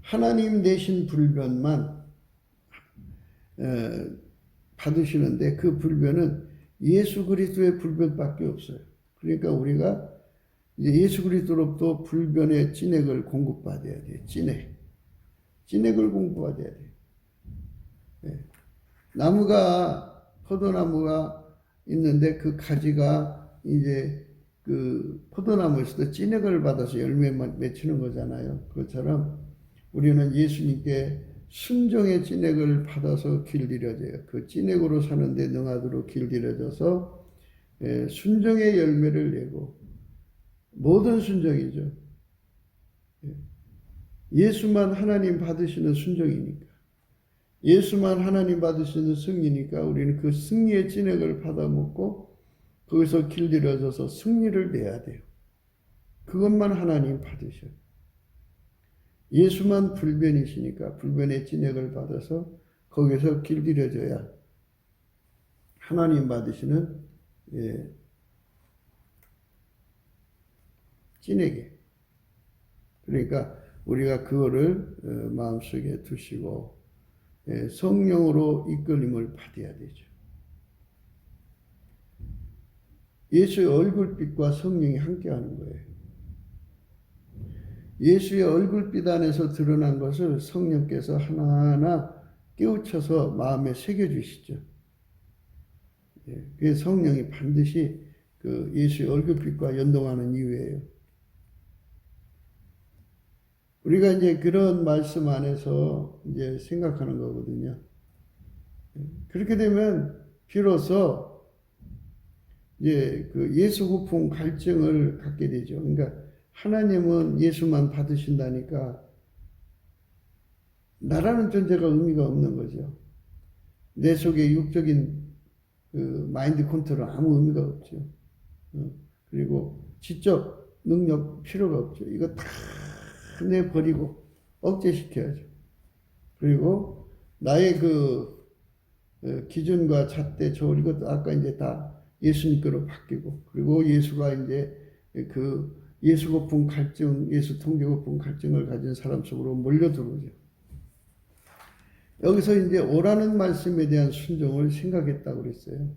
하나님 대신 불변만 받으시는데 그 불변은 예수 그리스도의 불변밖에 없어요. 그러니까 우리가 이제 예수 그리스도로부터 불변의 찐액을 공급받아야 돼요. 찐액을 공급받아야 돼요. 네. 포도나무가 있는데 그 가지가 이제 그 포도나무에서도 찐액을 받아서 열매만 맺히는 거잖아요. 그것처럼 우리는 예수님께 순종의 찐액을 받아서 길들여져요. 그 찐액으로 사는데 능하도록 길들여져서 순종의 열매를 내고 모든 순종이죠. 예수만 하나님 받으시는 순종이니까. 예수만 하나님 받으시는 승리니까 우리는 그 승리의 찐액을 받아먹고 거기서 길들여져서 승리를 내야 돼요. 그것만 하나님 받으셔요. 예수만 불변이시니까 불변의 찐액을 받아서 거기서 길들여져야 하나님 받으시는 찐액에. 그러니까 우리가 그거를 마음속에 두시고 성령으로 이끌림을 받아야 되죠. 예수의 얼굴빛과 성령이 함께하는 거예요. 예수의 얼굴빛 안에서 드러난 것을 성령께서 하나하나 깨우쳐서 마음에 새겨주시죠. 그게 성령이 반드시 그 예수의 얼굴빛과 연동하는 이유예요. 우리가 이제 그런 말씀 안에서 이제 생각하는 거거든요. 그렇게 되면 비로소 이제 그 예수 고품 갈증을 갖게 되죠. 그러니까 하나님은 예수만 받으신다니까 나라는 존재가 의미가 없는 거죠. 내 속에 육적인 그 마인드 컨트롤 아무 의미가 없죠. 그리고 지적 능력 필요가 없죠. 이거 다 내버리고 억제시켜야죠. 그리고 나의 그 기준과 잣대 저울 이것도 아까 이제 다 예수님께로 바뀌고 그리고 예수가 이제 그 예수 고품 갈증, 예수 통제 고품 갈증을 가진 사람 속으로 몰려들어오죠. 여기서 이제 오라는 말씀에 대한 순종을 생각했다고 그랬어요.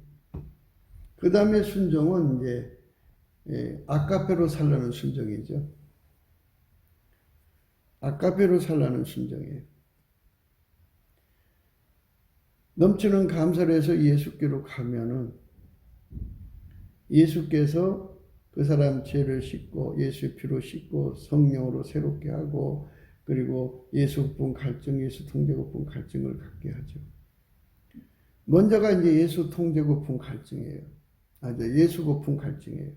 그 다음에 순종은 이제 아까페로 살라는 순종이죠. 아까페로 살라는 순종이에요. 넘치는 감사를 해서 예수께로 가면은 예수께서 그 사람 죄를 씻고 예수의 피로 씻고 성령으로 새롭게 하고 그리고 예수 고품 갈증, 예수 통제 고품 갈증을 갖게 하죠. 먼저가 이제 예수 통제 고품 갈증이에요. 예수 고품 갈증이에요.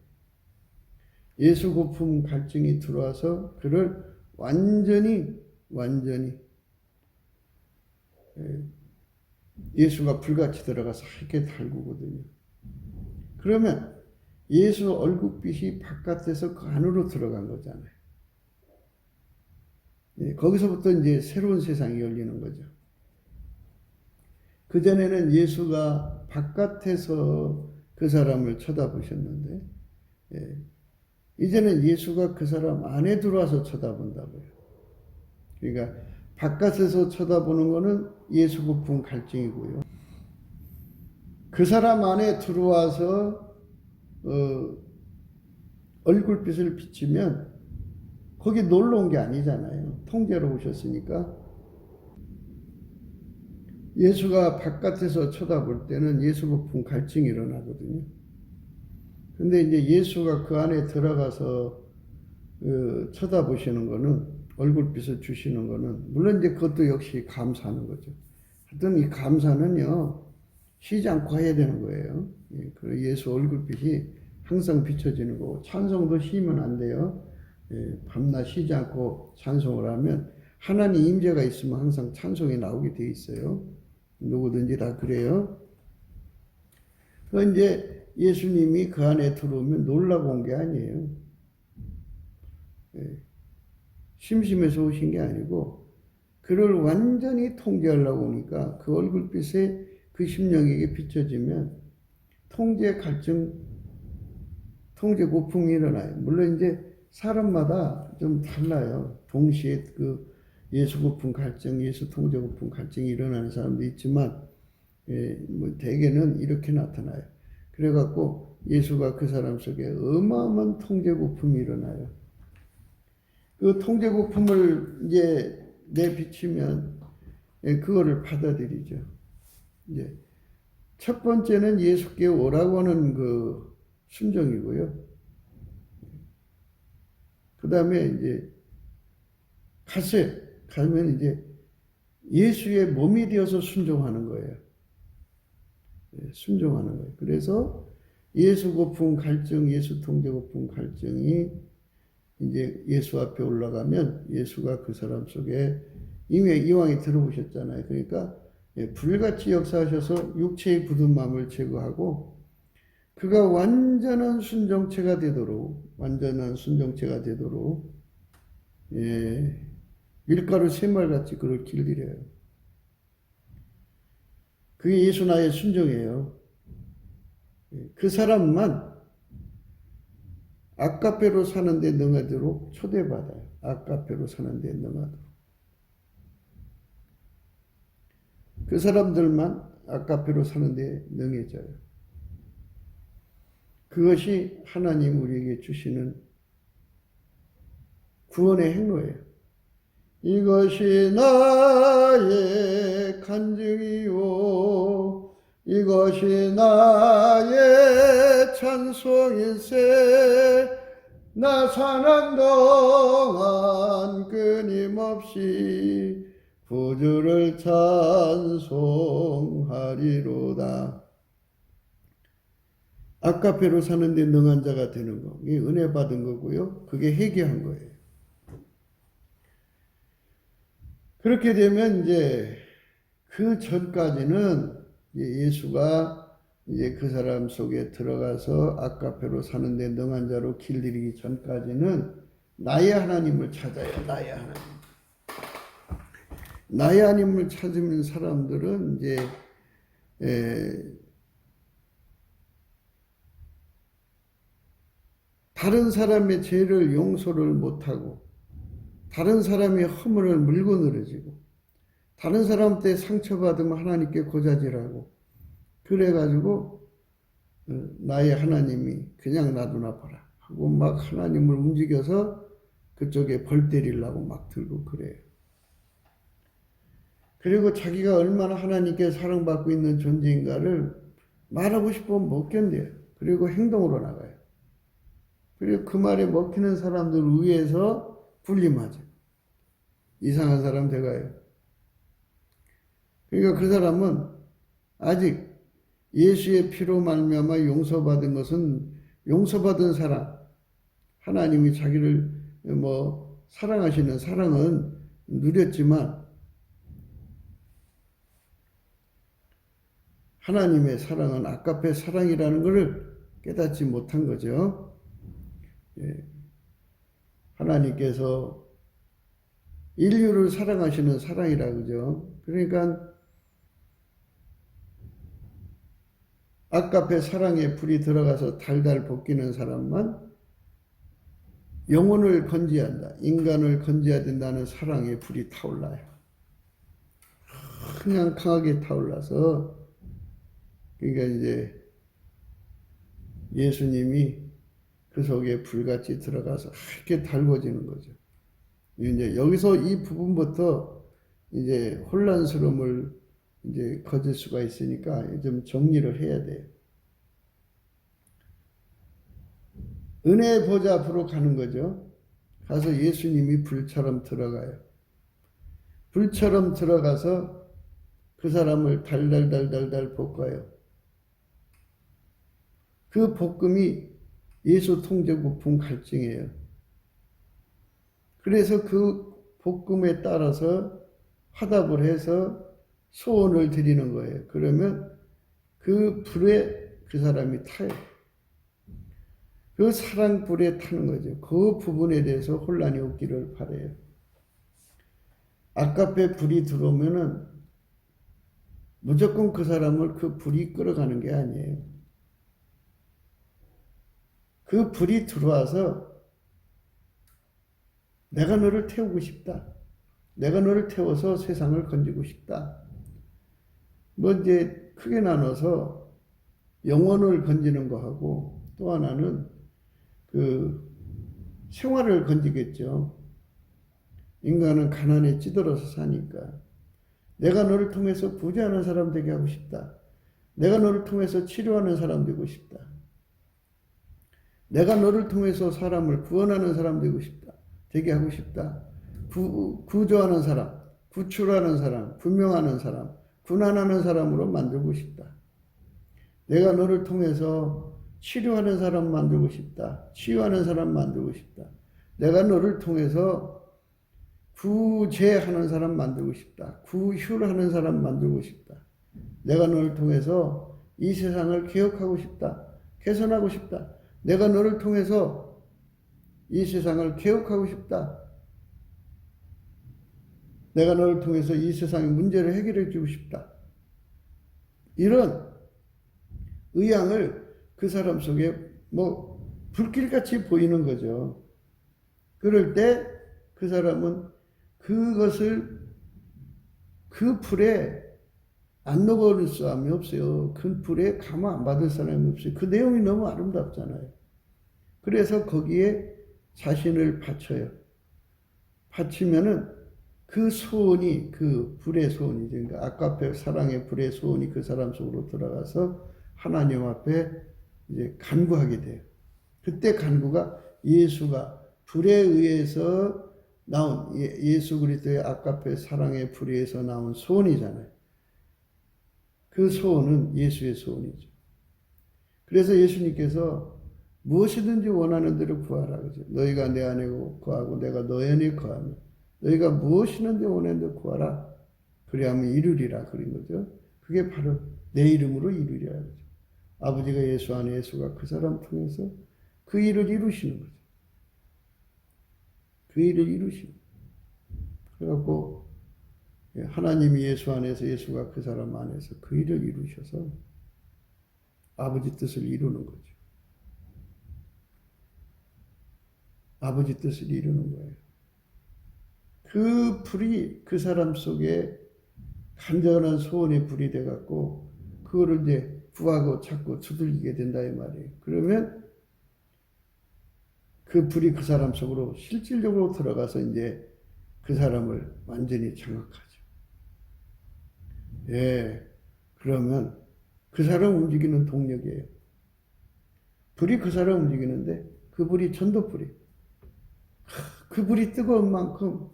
예수 고품 갈증이 들어와서 그를 완전히 예수가 불같이 들어가서 하얗게 달구거든요. 그러면 예수 얼굴빛이 바깥에서 그 안으로 들어간 거잖아요. 거기서부터 이제 새로운 세상이 열리는 거죠. 그전에는 예수가 바깥에서 그 사람을 쳐다보셨는데, 이제는 예수가 그 사람 안에 들어와서 쳐다본다고요. 그러니까 바깥에서 쳐다보는 거는 예수 고품 갈증이고요. 그 사람 안에 들어와서 얼굴빛을 비치면 거기 놀러 온 게 아니잖아요. 통제로 오셨으니까. 예수가 바깥에서 쳐다볼 때는 예수 고품 갈증이 일어나거든요. 근데 이제 예수가 그 안에 들어가서 쳐다보시는 거는 얼굴빛을 주시는 거는 물론 이제 그것도 역시 감사하는 거죠. 하여튼 이 감사는요 쉬지 않고 해야 되는 거예요. 그리고 예수 얼굴빛이 항상 비춰지는 거고 찬송도 쉬면 안 돼요. 밤낮 쉬지 않고 찬송을 하면 하나님 임재가 있으면 항상 찬송이 나오게 돼 있어요. 누구든지 다 그래요. 그 이제 예수님이 그 안에 들어오면 놀라고 온 게 아니에요. 심심해서 오신 게 아니고 그를 완전히 통제하려고 오니까 그 얼굴빛에 그 심령에게 비춰지면 통제 갈증, 통제 고풍이 일어나요. 물론 이제 사람마다 좀 달라요. 동시에 그 예수 고풍 갈증, 예수 통제 고풍 갈증이 일어나는 사람도 있지만 뭐 대개는 이렇게 나타나요. 그래갖고 예수가 그 사람 속에 어마어마한 통제 고품이 일어나요. 그 통제 고품을 이제 내비치면 그거를 받아들이죠. 이제 첫 번째는 예수께 오라고 하는 그 순종이고요. 그 다음에 이제 가세요. 가면 이제 예수의 몸이 되어서 순종하는 거예요. 순종하는 거예요. 그래서 예수 고품 갈증, 예수 통제 고품 갈증이 이제 예수 앞에 올라가면 예수가 그 사람 속에 이미 이왕에 들어오셨잖아요. 그러니까 불같이 역사하셔서 육체의 굳은 마음을 제거하고 그가 완전한 순종체가 되도록 밀가루 샘말같이 그를 길들여요. 그게 예수 나의 순종이에요. 그 사람만 아까페로 사는데 능하도록 초대받아요. 아까페로 사는데 능하도록. 그 사람들만 아까페로 사는데 능해져요. 그것이 하나님 우리에게 주시는 구원의 행로예요. 이것이 나의 간증이요 이것이 나의 찬송일세 나 사는 동안 끊임없이 구주를 찬송하리로다. 아까페로 사는데 능한 자가 되는 거, 이게 은혜 받은 거고요. 그게 회개한 거예요. 그렇게 되면 이제 그 전까지는 예수가 이제 그 사람 속에 들어가서 아까페로 사는데 능한 자로 길들이기 전까지는 나의 하나님을 찾아요. 나의 하나님. 나의 하나님을 찾으면 사람들은 이제 다른 사람의 죄를 용서를 못하고 다른 사람의 허물을 물고 늘어지고 다른 사람한테 상처받으면 하나님께 고자질하고 그래가지고 나의 하나님이 그냥 놔두나 봐라 하고 막 하나님을 움직여서 그쪽에 벌 때리려고 막 들고 그래요. 그리고 자기가 얼마나 하나님께 사랑받고 있는 존재인가를 말하고 싶으면 못 견뎌요. 그리고 행동으로 나가요. 그리고 그 말에 먹히는 사람들 위해서 군림하죠. 이상한 사람 돼가요. 그러니까 그 사람은 아직 예수의 피로 말미암아 용서받은 것은 용서받은 사람, 하나님이 자기를 사랑하시는 사랑은 누렸지만 하나님의 사랑은 아까페 사랑이라는 것을 깨닫지 못한 거죠. 하나님께서 인류를 사랑하시는 사랑이라 그죠. 그러니까 아까페 사랑에 불이 들어가서 달달 볶이는 사람만 영혼을 건지한다. 인간을 건져야 된다는 사랑의 불이 타올라요. 그냥 강하게 타올라서 그러니까 이제 예수님이 그 속에 불같이 들어가서 이렇게 달궈지는 거죠. 이제 여기서 이 부분부터 이제 혼란스러움을 이제 거질 수가 있으니까 좀 정리를 해야 돼요. 은혜 보좌 앞으로 가는 거죠. 가서 예수님이 불처럼 들어가요. 불처럼 들어가서 그 사람을 달달달달달 볶아요. 그 볶음이 예수 통제 고품 갈증이에요. 그래서 그 볶음에 따라서 화답을 해서 소원을 드리는 거예요. 그러면 그 불에 그 사람이 타요. 그 사랑 불에 타는 거죠. 그 부분에 대해서 혼란이 없기를 바라요. 아까페 불이 들어오면은 무조건 그 사람을 그 불이 끌어가는 게 아니에요. 그 불이 들어와서 내가 너를 태우고 싶다. 내가 너를 태워서 세상을 건지고 싶다. 뭐 이제 크게 나눠서 영혼을 건지는 거하고 또 하나는 그 생활을 건지겠죠. 인간은 가난에 찌들어서 사니까 내가 너를 통해서 부자하는 사람 되게 하고 싶다. 내가 너를 통해서 치료하는 사람 되고 싶다. 내가 너를 통해서 사람을 구원하는 사람 되고 싶다. 되게 하고 싶다. 구조하는 사람, 구출하는 사람, 분명하는 사람, 군안하는 사람으로 만들고 싶다. 내가 너를 통해서 치료하는 사람 만들고 싶다. 치유하는 사람 만들고 싶다. 내가 너를 통해서 구제하는 사람 만들고 싶다. 구휼하는 사람 만들고 싶다. 내가 너를 통해서 이 세상을 개혁하고 싶다. 개선하고 싶다. 내가 너를 통해서 이 세상을 개혁하고 싶다. 내가 너를 통해서 이 세상의 문제를 해결해 주고 싶다. 이런 의향을 그 사람 속에 뭐 불길같이 보이는 거죠. 그럴 때 그 사람은 그것을 그 불에 안 녹을 사람이 없어요. 그 불에 감화 안 받을 사람이 없어요. 그 내용이 너무 아름답잖아요. 그래서 거기에 자신을 바쳐요. 바치면은 그 소원이, 그 불의 소원이죠. 그러니까 아까페 사랑의 불의 소원이 그 사람 속으로 들어가서 하나님 앞에 이제 간구하게 돼요. 그때 간구가 예수가 불에 의해서 나온 예수 그리스도의 아까페 사랑의 불에 의해서 나온 소원이잖아요. 그 소원은 예수의 소원이죠. 그래서 예수님께서 무엇이든지 원하는 대로 구하라 그러죠. 너희가 내 안에 거하고 내가 너희 안에 거하며 너희가 무엇이든지 원하는 대로 구하라. 그리하면 이루리라 그런 거죠. 그게 바로 내 이름으로 이루리라 그러죠. 아버지가 예수 안에 예수가 그 사람 통해서 그 일을 이루시는 거죠. 그 일을 이루시는 거죠. 그래갖고 하나님이 예수 안에서 예수가 그 사람 안에서 그 일을 이루셔서 아버지 뜻을 이루는 거죠. 아버지 뜻을 이루는 거예요. 그 불이 그 사람 속에 간절한 소원의 불이 돼갖고 그거를 이제 구하고 찾고 두들기게 된다 이 말이에요. 그러면 그 불이 그 사람 속으로 실질적으로 들어가서 이제 그 사람을 완전히 장악하죠. 예, 그러면 그 사람 움직이는 동력이에요. 불이 그 사람 움직이는데 그 불이 전도불이. 그 불이 뜨거운 만큼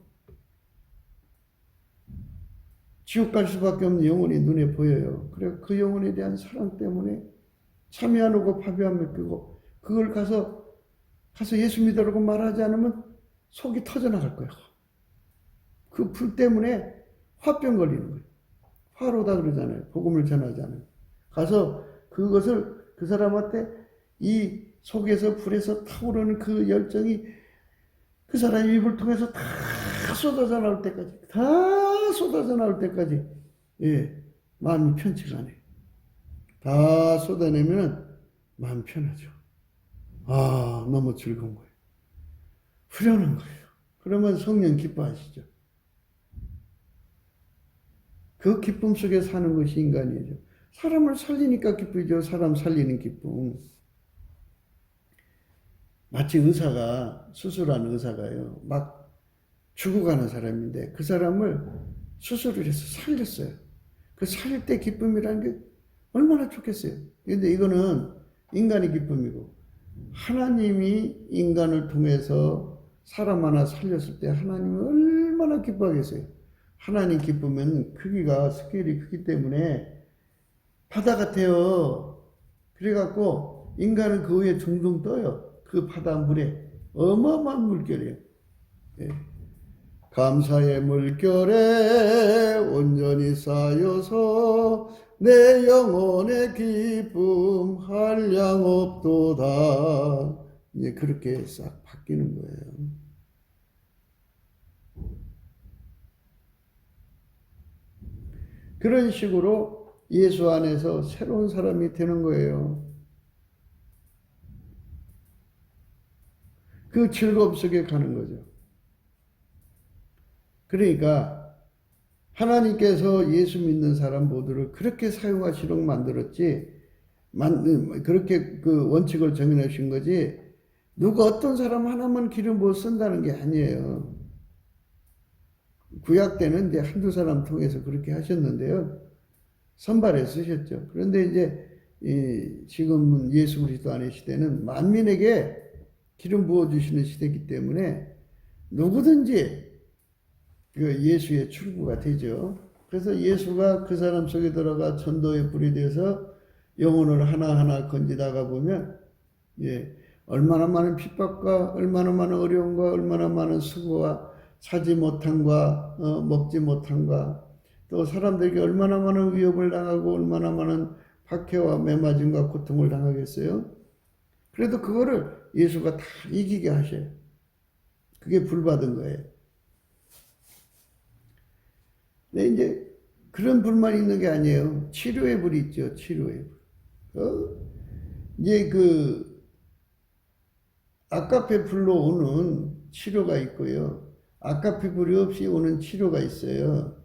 지옥 갈 수밖에 없는 영혼이 눈에 보여요. 그래 그 영혼에 대한 사랑 때문에 참여 안 오고 파비 안 맡기고 그걸 가서 예수 믿으라고 말하지 않으면 속이 터져나갈 거예요. 그 불 때문에 화병 걸리는 거예요. 화로다 그러잖아요. 복음을 전하지 않으면. 가서 그것을 그 사람한테 이 속에서 불에서 타오르는 그 열정이 그 사람의 입을 통해서 다 쏟아져 나올 때까지, 예, 마음이 편치가 않아요. 다 쏟아내면 마음 편하죠. 아, 너무 즐거운 거예요. 후련한 거예요. 그러면 성령 기뻐하시죠. 그 기쁨 속에 사는 것이 인간이죠. 사람을 살리니까 기쁘죠. 사람 살리는 기쁨. 마치 의사가, 수술하는 의사가요, 막 죽어가는 사람인데 그 사람을 수술을 해서 살렸어요. 그 살릴 때 기쁨이라는 게 얼마나 좋겠어요. 근데 이거는 인간의 기쁨이고 하나님이 인간을 통해서 사람 하나 살렸을 때 하나님이 얼마나 기뻐하겠어요. 하나님 기쁘면 크기가 스케일이 크기 때문에 바다 같아요. 그래갖고 인간은 그 위에 둥둥 떠요. 그 바닷물에 어마어마한 물결이에요. 예. 감사의 물결에 온전히 쌓여서 내 영혼의 기쁨 한량없도다. 이제 그렇게 싹 바뀌는 거예요. 그런 식으로 예수 안에서 새로운 사람이 되는 거예요. 그 즐거움 속에 가는 거죠. 그러니까 하나님께서 예수 믿는 사람 모두를 그렇게 사용하시도록 만들었지, 그렇게 그 원칙을 정해놓으신 거지, 누가 어떤 사람 하나만 기름 부어 쓴다는 게 아니에요. 구약 때는 이제 한두 사람 통해서 그렇게 하셨는데요. 선발해 쓰셨죠. 그런데 이제 지금 예수 그리스도 안의 시대는 만민에게 기름 부어 주시는 시대이기 때문에 누구든지 그 예수의 출구가 되죠. 그래서 예수가 그 사람 속에 들어가 전도의 불이 돼서 영혼을 하나하나 건지다가 보면 얼마나 많은 핍박과 얼마나 많은 어려움과 얼마나 많은 수고와 사지 못함과 먹지 못함과 또 사람들에게 얼마나 많은 위협을 당하고 얼마나 많은 박해와 매맞음과 고통을 당하겠어요. 그래도 그거를 예수가 다 이기게 하셔요. 그게 불받은 거예요. 근데 이제 그런 불만 있는 게 아니에요. 치료의 불이 있죠. 치료의 불. 이제 그 아까페 불로 오는 치료가 있고요. 아까페 불이 없이 오는 치료가 있어요.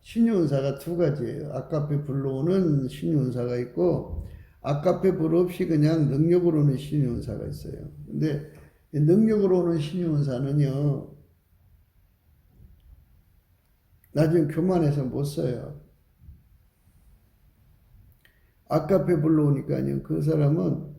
신유 은사가 두 가지예요. 아까페 불로 오는 신유 은사가 있고 아까페 불 없이 그냥 능력으로 오는 신유 은사가 있어요. 근데 능력으로 오는 신유 은사는요. 나중에 교만해서 못 써요. 아까페 불로 오니까요. 그 사람은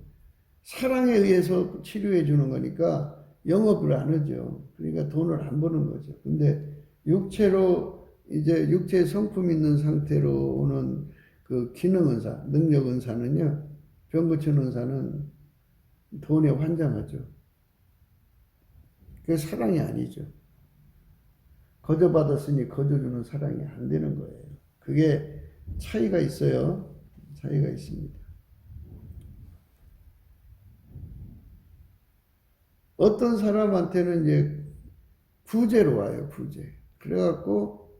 사랑에 의해서 치료해 주는 거니까 영업을 안 하죠. 그러니까 돈을 안 버는 거죠. 근데 육체로 이제 육체에 성품 있는 상태로 오는 그 기능 은사, 능력 은사는요. 병 고치는 은사는 돈에 환장하죠. 그게 사랑이 아니죠. 거저 받았으니 거저 주는 사랑이 안 되는 거예요. 그게 차이가 있어요. 차이가 있습니다. 어떤 사람한테는 이제 부재로 와요, 부재. 그래갖고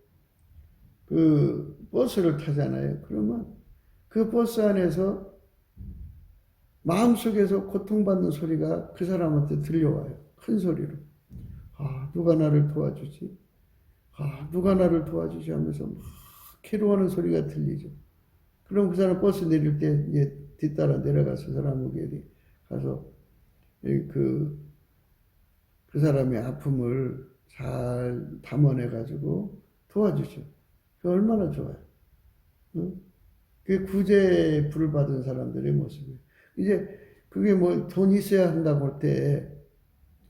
그 버스를 타잖아요. 그러면 그 버스 안에서 마음속에서 고통받는 소리가 그 사람한테 들려와요. 큰 소리로. 아, 누가 나를 도와주지? 아, 누가 나를 도와주지 하면서 막 괴로워하는 소리가 들리죠. 그럼 그 사람 버스 내릴 때 이제 뒤따라 내려가서 그 사람에게 가서 그 사람의 아픔을 잘 담아내가지고 도와주죠. 그 얼마나 좋아요. 응? 그게 구제 불을 받은 사람들의 모습이에요. 이제 그게 뭐 돈 있어야 한다고 할 때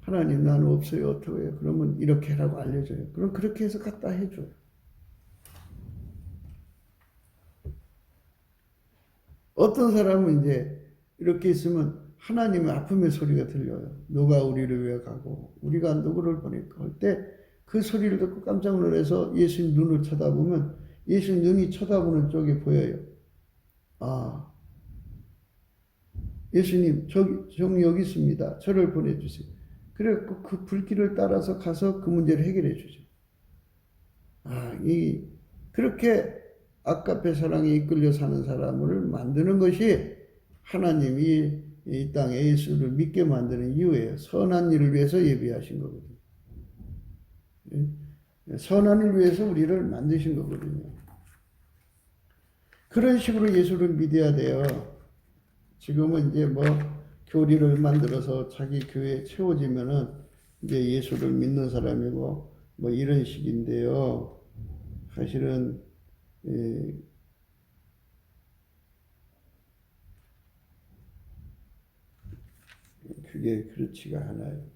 하나님 나는 없어요. 어떻게 해요? 그러면 이렇게 하라고 알려줘요. 그럼 그렇게 해서 갖다 해줘요. 어떤 사람은 이제 이렇게 있으면 하나님의 아픔의 소리가 들려요. 누가 우리를 위해 가고 우리가 누구를 보낼까 할 때 그 소리를 듣고 깜짝 놀라서 예수님 눈을 쳐다보면 예수님 눈이 쳐다보는 쪽에 보여요. 아, 예수님 저기 여기 있습니다. 저를 보내주세요. 그래갖고 그 불길을 따라서 가서 그 문제를 해결해 주죠. 아, 그렇게 아까페 사랑에 이끌려 사는 사람을 만드는 것이 하나님이 이 땅에 예수를 믿게 만드는 이유예요. 선한 일을 위해서 예비하신 거거든요. 선한 일을 위해서 우리를 만드신 거거든요. 그런 식으로 예수를 믿어야 돼요. 지금은 이제 뭐 교리를 만들어서 자기 교회에 채워지면은 이제 예수를 믿는 사람이고 뭐 이런 식인데요. 사실은 그게 그렇지가 않아요.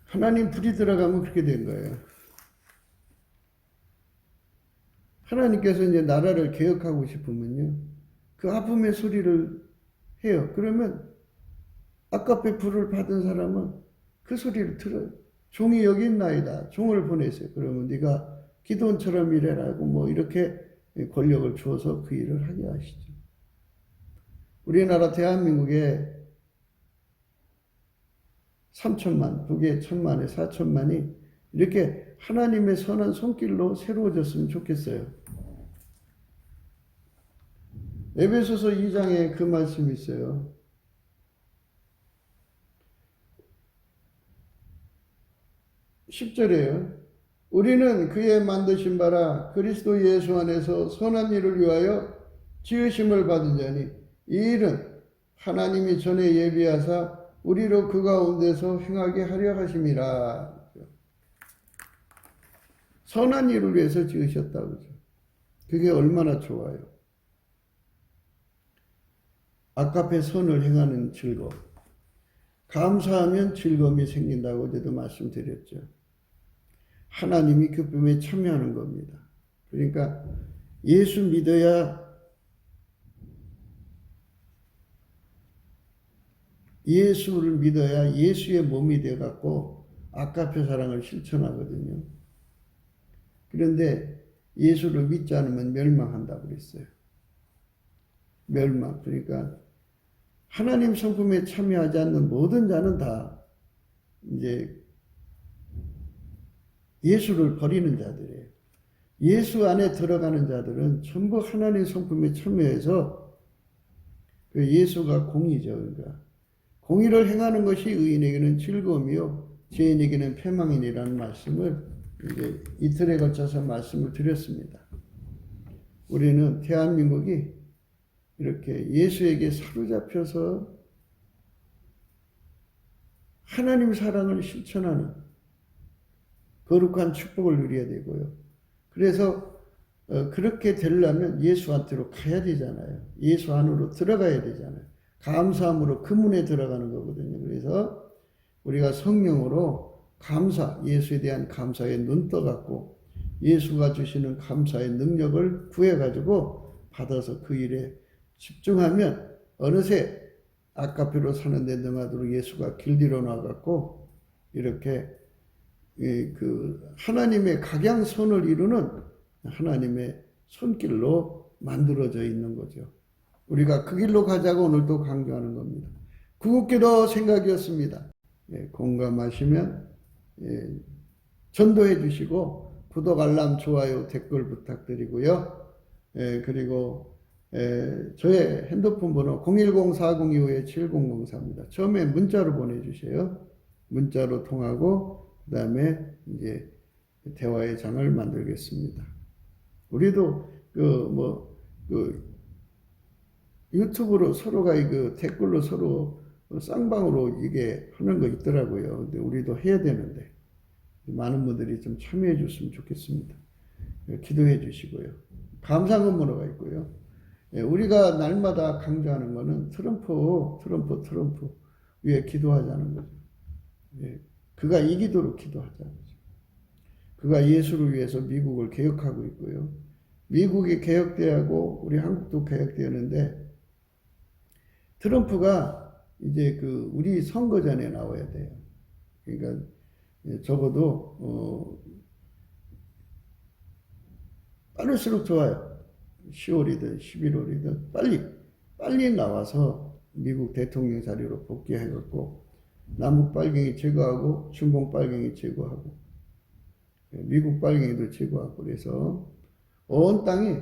하나님 불이 들어가면 그렇게 된 거예요. 하나님께서 이제 나라를 개혁하고 싶으면요. 그 아픔의 소리를 해요. 그러면 아까페 불을 받은 사람은 그 소리를 들어요. 종이 여기 있나이다. 종을 보내세요. 그러면 네가 기도원처럼 일해라고 뭐 이렇게 권력을 주어서 그 일을 하게 하시죠. 우리나라 대한민국에 3천만, 북에 1,000만에 4천만이 이렇게 하나님의 선한 손길로 새로워졌으면 좋겠어요. 에베소서 2장에 그 말씀이 있어요. 10절에요. 우리는 그의 만드신 바라 그리스도 예수 안에서 선한 일을 위하여 지으심을 받은 자니 이 일은 하나님이 전에 예비하사 우리로 그 가운데서 행하게 하려 하심이라. 선한 일을 위해서 지으셨다고 그러죠. 그게 얼마나 좋아요. 아까페 선을 행하는 즐거움. 감사하면 즐거움이 생긴다고 어제도 말씀드렸죠. 하나님이 기쁨에 참여하는 겁니다. 그러니까 예수 믿어야 예수를 믿어야 예수의 몸이 되어갖고 아까페 사랑을 실천하거든요. 그런데 예수를 믿지 않으면 멸망한다고 그랬어요. 멸망. 그러니까 하나님 성품에 참여하지 않는 모든 자는 다 이제 예수를 버리는 자들이에요. 예수 안에 들어가는 자들은 전부 하나님 성품에 참여해서 그 예수가 공의죠. 그러니까 공의를 행하는 것이 의인에게는 즐거움이요 죄인에게는 패망이니라는 말씀을 이제 이틀에 걸쳐서 말씀을 드렸습니다. 우리는 대한민국이 이렇게 예수에게 사로잡혀서 하나님 사랑을 실천하는 거룩한 축복을 누려야 되고요. 그래서 그렇게 되려면 예수한테로 가야 되잖아요. 예수 안으로 들어가야 되잖아요. 감사함으로 그 문에 들어가는 거거든요. 그래서 우리가 성령으로 감사, 예수에 대한 감사에 눈 떠갖고 예수가 주시는 감사의 능력을 구해가지고 받아서 그 일에 집중하면 어느새 아까페로 사는데 능하도록 예수가 길들여 놔갖고 이렇게 그 하나님의 각양선을 이루는 하나님의 손길로 만들어져 있는 거죠. 우리가 그 길로 가자고 오늘도 강조하는 겁니다. 구국기도 생각이었습니다. 공감하시면 전도해 주시고 구독, 알람, 좋아요, 댓글 부탁드리고요. 그리고 저의 핸드폰 번호 010-4025-7004입니다. 처음에 문자로 보내주세요. 문자로 통하고 그 다음에 이제 대화의 장을 만들겠습니다. 우리도 유튜브로 서로가 그 댓글로 서로 쌍방으로 이게 하는 거 있더라고요. 근데 우리도 해야 되는데 많은 분들이 좀 참여해 줬으면 좋겠습니다. 기도해 주시고요. 감사금 번호가 있고요. 우리가 날마다 강조하는 거는 트럼프 위에 기도하자는 거죠. 그가 이기도록 기도하자는 거죠. 그가 예수를 위해서 미국을 개혁하고 있고요. 미국이 개혁되고 우리 한국도 개혁되었는데 트럼프가 이제 우리 선거 전에 나와야 돼요. 그러니까 적어도 빠를수록 좋아요. 10월이든 11월이든 빨리 나와서 미국 대통령 자리로 복귀해갖고 남북 빨갱이 제거하고 중공 빨갱이 제거하고 미국 빨갱이도 제거하고 그래서 온 땅이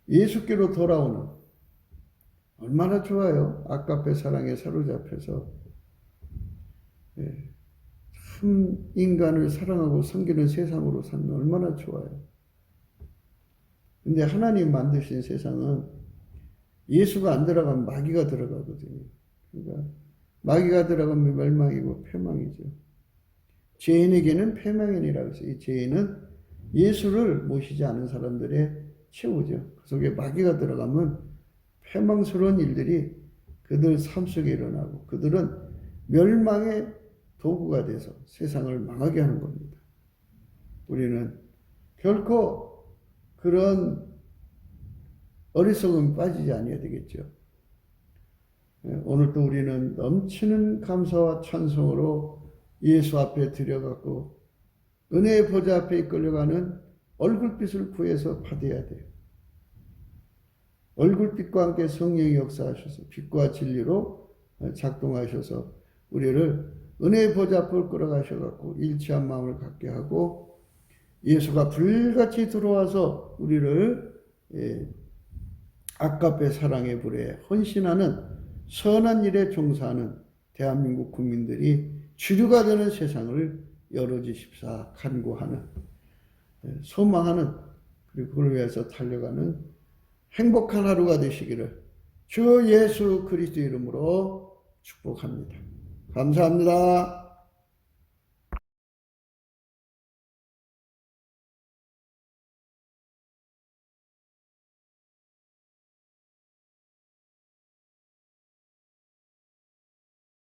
예수께로 돌아오는 얼마나 좋아요. 아까페 사랑에 사로잡혀서 참 인간을 사랑하고 섬기는 세상으로 살면 얼마나 좋아요. 근데 하나님 만드신 세상은 예수가 안 들어가면 마귀가 들어가거든요. 그러니까 마귀가 들어가면 멸망이고 패망이죠. 죄인에게는 패망이라고 해서 이 죄인은 예수를 모시지 않은 사람들의 최후죠. 그 속에 마귀가 들어가면 패망스러운 일들이 그들 삶 속에 일어나고 그들은 멸망의 도구가 돼서 세상을 망하게 하는 겁니다. 우리는 결코 그런 어리석음에 빠지지 않아야 되겠죠. 오늘도 우리는 넘치는 감사와 찬송으로 예수 앞에 드려갖고 은혜의 보좌 앞에 이끌려가는 얼굴빛을 구해서 받아야 돼요. 얼굴빛과 함께 성령이 역사하셔서 빛과 진리로 작동하셔서 우리를 은혜의 보좌 앞을 끌어가셔갖고 일치한 마음을 갖게 하고 예수가 불같이 들어와서 우리를 아까페 사랑의 불에 헌신하는 선한 일에 종사하는 대한민국 국민들이 주류가 되는 세상을 열어주십사 간구하는 소망하는 그리고 그걸 위해서 달려가는 행복한 하루가 되시기를 주 예수 그리스도 이름으로 축복합니다. 감사합니다.